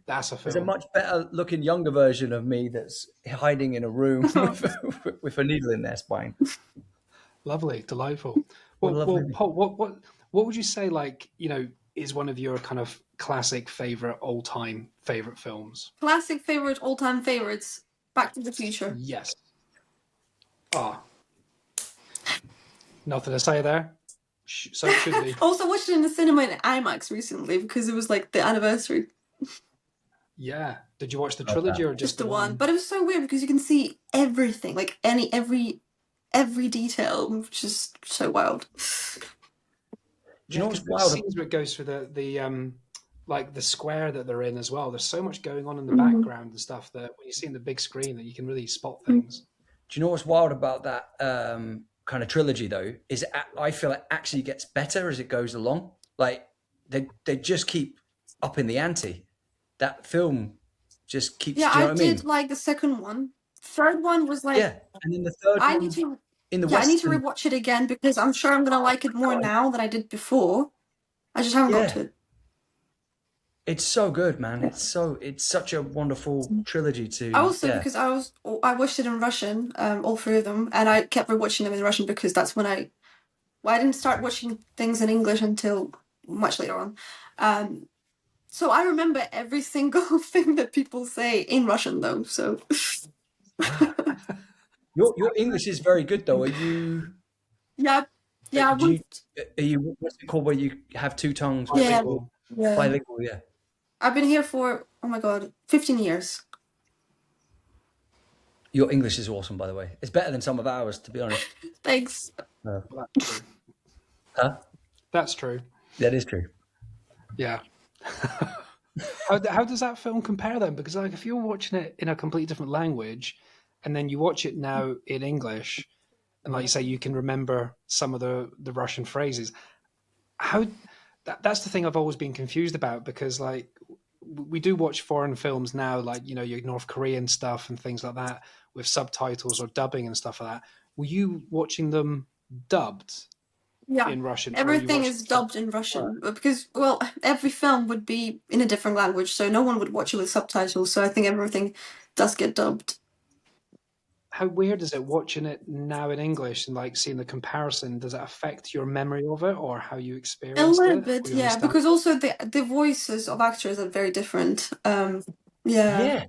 that's a There's a film. much better looking younger version of me that's hiding in a room with a needle in their spine. Lovely, delightful. Well, lovely. Paul, what would you say, like, is one of your kind of classic favorite, all-time favorite films? Classic favorite, all-time favorites. Back to the Future. Yes. Nothing to say there. So it should be. Also watched it in the cinema in IMAX recently because it was like the anniversary. Yeah. Did you watch the trilogy or Just the one. But it was so weird because you can see everything, like every detail, which is so wild. Do you know what's the wild? scenes where it goes through the like the square that they're in as well. There's so much going on in the Mm. background and stuff that when you see in the big screen that you can really spot Mm. things. Do you know what's wild about that kind of trilogy though? Is I feel it actually gets better as it goes along. Like they just keep upping the ante. That film just keeps. Yeah, Do you I know what I did mean? like the second one. Third one was like Yeah, and then the third I need one to in the yeah, I need to Western. rewatch it again because I'm sure I'm gonna like it more now than I did before. I just haven't got Yeah, to it. it's so good, man. It's such a wonderful trilogy to Also because I watched it in Russian, all three of them, and I kept rewatching them in Russian because that's when I didn't start watching things in English until much later on. So I remember every single thing that people say in Russian though. So Wow. Your English is very good though. Are you yeah, yeah, I do would, you are you what's it called where you have two tongues? What's it yeah, called? Bilingual. yeah. Bilingual, yeah. I've been here for, oh my God, 15 years. Your English is awesome, by the way. It's better than some of ours, to be honest. Thanks. No. Well, that's true. Huh? That's true. That is true. Yeah. How does that film compare then? Because like if you're watching it in a completely different language, and then you watch it now in English, and like you say, you can remember some of the Russian phrases. How that's the thing I've always been confused about because like we do watch foreign films now, like you know your North Korean stuff and things like that with subtitles or dubbing and stuff like that. Were you watching them dubbed Yeah, in Russian, or you everything watched? is dubbed in Russian because, well, every film would be in a different language, so no one would watch it with subtitles. So I think everything does get dubbed. How weird is it watching it now in English and like seeing the comparison? Does it affect your memory of it or how you A experienced little it or bit, your yeah, understanding? because also the voices of actors are very different. Yeah. Yeah,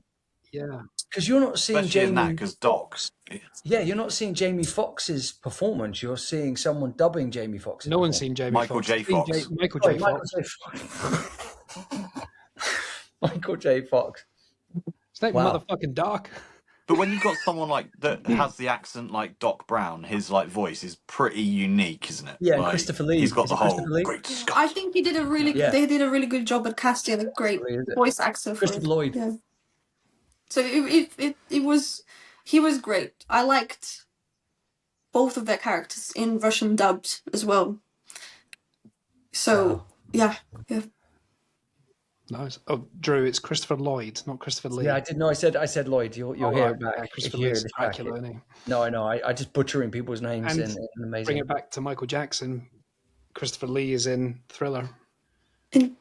Yeah, because you're not seeing especially in that Jamie because Doc. Foxx. Yeah, you're not seeing Jamie Foxx's performance. You're seeing someone dubbing Jamie Foxx's no one's performance. seen Jamie Michael Foxx. J. Fox. Michael Sorry, J. Michael Fox. J. Fox. Michael J. Fox. It's like Wow. motherfucking Doc. But when you've got someone like that has the accent like Doc Brown, his like voice is pretty unique, isn't it? Yeah, and Like Christopher he's Lee. got Is the it Christopher whole Lee? great Yeah, I Scott. think he did a really Yeah, they did a really good job at casting a Christopher great Lee, is it? voice actor for Christopher it. Lloyd. Yeah. So it was he was great. I liked both of their characters in Russian dubbed as well. So Wow. yeah, yeah. Nice. Oh, Drew, it's Christopher Lloyd, not Christopher Lee. Yeah, I did know. I said Lloyd. You'll All hear right, it back yeah, if Christopher you hear Lee's this back. Dracula, isn't he? No, I know. I just butchering people's names And and bring amazing. it back to Michael Jackson. Christopher Lee is in Thriller. And You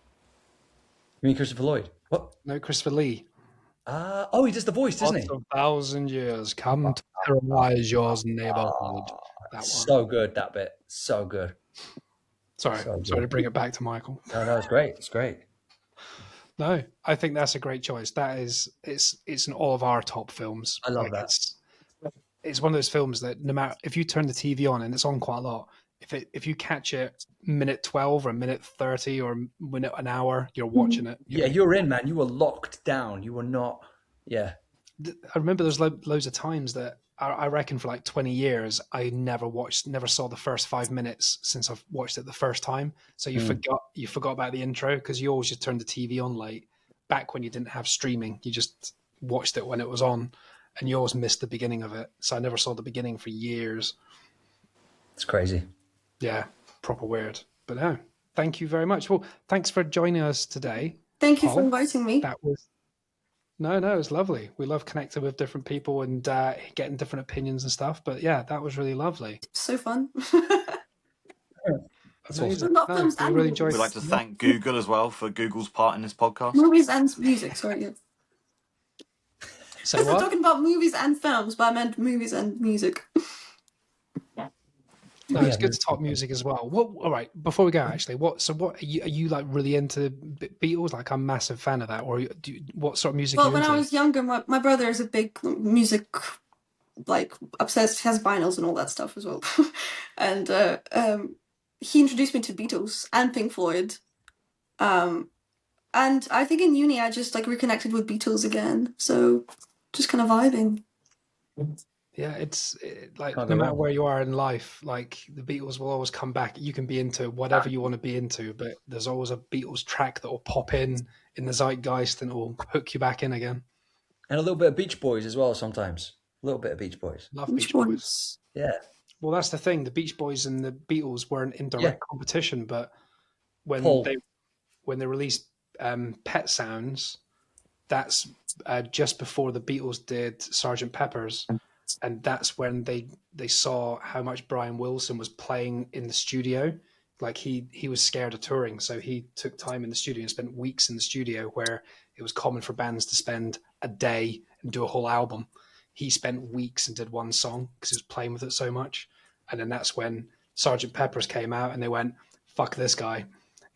mean Christopher Lloyd? What? No, Christopher Lee. Oh, he does the voice, doesn't Lots he? of 1,000 years come to terrorize your neighborhood. That one. So good, that bit. So good. Sorry So to good. bring it back to Michael. No, it's great. It's great. No, I think that's a great choice. That is, it's in all of our top films. I love that. It's one of those films that no matter if you turn the TV on and it's on quite a lot, if you catch it minute 12 or minute 30 or minute an hour, you're watching it. Yeah, you're in, man. You were locked down. You were not. Yeah. I remember there's loads of times that I reckon for like 20 years I never saw the first 5 minutes since I've watched it the first time. So you forgot about the intro because you always just turned the TV on late. Back when you didn't have streaming, you just watched it when it was on, and you always missed the beginning of it. So I never saw the beginning for years. It's crazy. Yeah, proper weird. But no, thank you very much. Well, thanks for joining us today. thank you for Paul. inviting me. That was no, it was lovely. We love connecting with different people and getting different opinions and stuff. But yeah, that was really lovely. So fun. That's Amazing. Not No, films we and really enjoyed We'd it. like to thank Google as well for Google's part in this podcast. movies and music. Sorry, yeah. Say Because we're what? talking about movies and films, but I meant movies and music. No, Yeah, it's good to talk music as well. What? All right, before we go, actually, what are you like really into Beatles? Like, I'm a massive fan of that. Or what sort of music are Well, you when into? I was younger, my brother is a big music, like, obsessed, has vinyls and all that stuff as well. And he introduced me to Beatles and Pink Floyd. And I think in uni I just like reconnected with Beatles again. So just kind of vibing. Yeah, like Can't no go matter wrong. where you are in life, like the Beatles will always come back. You can be into whatever you want to be into, but there's always a Beatles track that will pop in the zeitgeist and it will hook you back in again. And a little bit of Beach Boys as well sometimes. A little bit of Beach Boys. Love Which Beach Boys. ones? Yeah. Well, that's the thing. The Beach Boys and the Beatles weren't in Yeah. direct competition, but when Paul. they released Pet Sounds, that's just before the Beatles did Sergeant Pepper's, and that's when they saw how much Brian Wilson was playing in the studio. Like he was scared of touring, so he took time in the studio and spent weeks in the studio where it was common for bands to spend a day and do a whole album. He spent weeks and did one song because he was playing with it so much. And then that's when Sergeant Pepper's came out and they went, fuck this guy.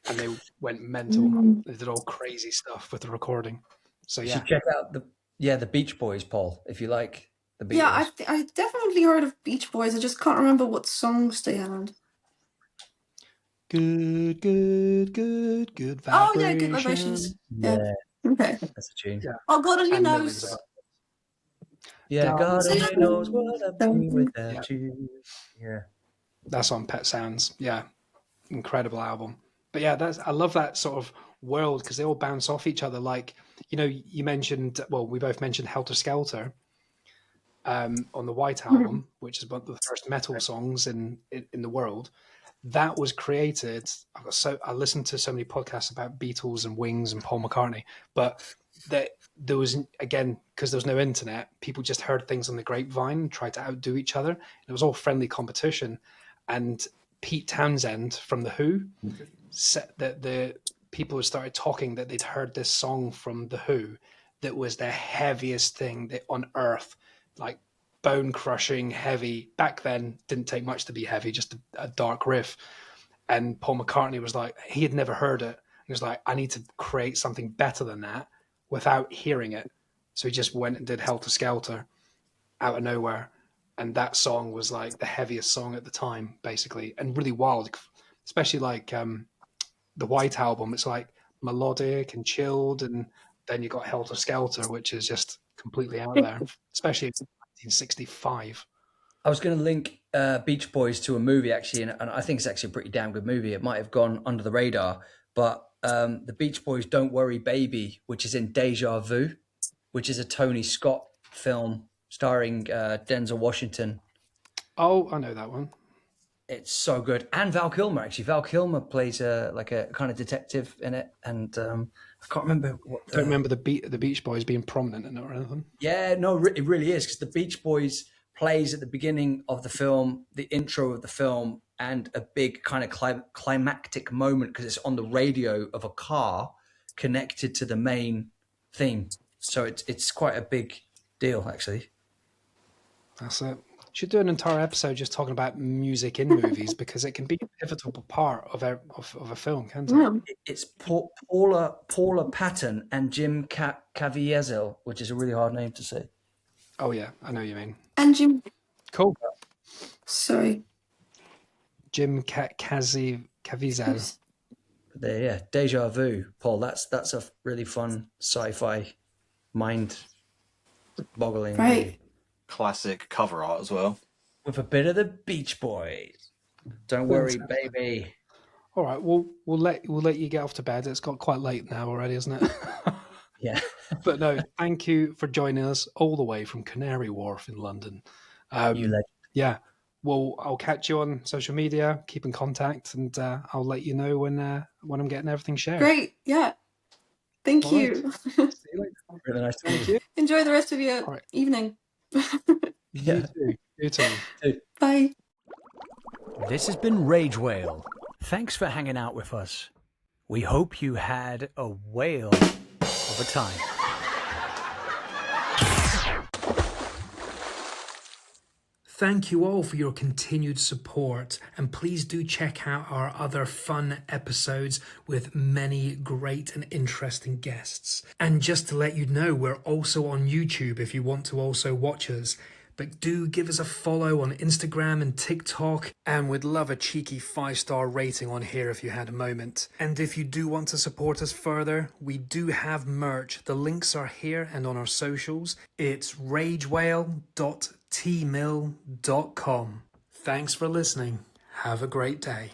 And they went mental. Mm. They did all crazy stuff with the recording. So You yeah, should check out the Beach Boys, Paul, if you like the Yeah, Beatles. I definitely heard of Beach Boys. I just can't remember what songs they had. good Oh yeah, Good vibration. Vibrations. Yeah. Okay. That's a tune. Yeah, Oh, God only and Millions knows. of Yeah, God only knows what I'd be Yeah. without you. Yeah. that's on Pet Sounds. Yeah, incredible album. But yeah, I love that sort of world because they all bounce off each other. Like you mentioned, well, we both mentioned Helter Skelter on the White Album, which is one of the first metal songs in the world. That was created. I listened to so many podcasts about Beatles and Wings and Paul McCartney, but there was, again, because there was no internet, people just heard things on the grapevine and tried to outdo each other. It was all friendly competition. And Pete Townsend from The Who said that the people had started talking that they'd heard this song from The Who that was the heaviest thing on earth, like bone crushing, heavy. Back then, didn't take much to be heavy, just a dark riff. And Paul McCartney was like, he had never heard it. He was like, I need to create something better than that without hearing it. So he just went and did Helter Skelter out of nowhere. And that song was like the heaviest song at the time, basically, and really wild, especially like the White Album. It's like melodic and chilled. And then you got Helter Skelter, which is just completely out there, especially in 1965. I was going to link Beach Boys to a movie, actually, and I think it's actually a pretty damn good movie. It might have gone under the radar, but the Beach Boys' Don't Worry Baby, which is in Deja Vu, which is a Tony Scott film starring Denzel Washington. Oh, I know that one. It's so good. And Val Kilmer, actually. Val Kilmer plays like a kind of detective in it, and I can't remember what. Don't remember the Beach Boys being prominent in it or anything. Yeah, no, it really is, because the Beach Boys plays at the beginning of the film, the intro of the film, and a big kind of climactic moment because it's on the radio of a car connected to the main theme. So it's quite a big deal, actually. That's it. Should do an entire episode just talking about music in movies because it can be a pivotal part of a film, can't it? Yeah. It's Paula Patton and Jim Caviezel, which is a really hard name to say. Oh yeah, I know what you mean. And Jim. Cool. Sorry. Jim Caviezel. There, yeah, Deja Vu, Paul. That's a really fun sci-fi, mind-boggling Right. movie. Classic cover art as well. With a bit of the Beach Boys. Don't worry, baby. All right, we'll let you get off to bed. It's got quite late now already, isn't it? Yeah. But no, thank you for joining us all the way from Canary Wharf in London. You legend. Yeah. Well, I'll catch you on social media. Keep in contact, and I'll let you know when I'm getting everything shared. Great. Yeah. Thank All you. See you later. Really nice to meet Thank you. you. Enjoy the rest of your All right. evening. Yeah. You too. Bye. This has been Rage Whale. Thanks for hanging out with us. We hope you had a whale of a time. Thank you all for your continued support, and please do check out our other fun episodes with many great and interesting guests. And just to let you know, we're also on YouTube if you want to also watch us. But do give us a follow on Instagram and TikTok, and we'd love a cheeky 5-star rating on here if you had a moment. And if you do want to support us further, we do have merch. The links are here and on our socials. It's ragewhale.tk. tmill.com. Thanks for listening. Have a great day.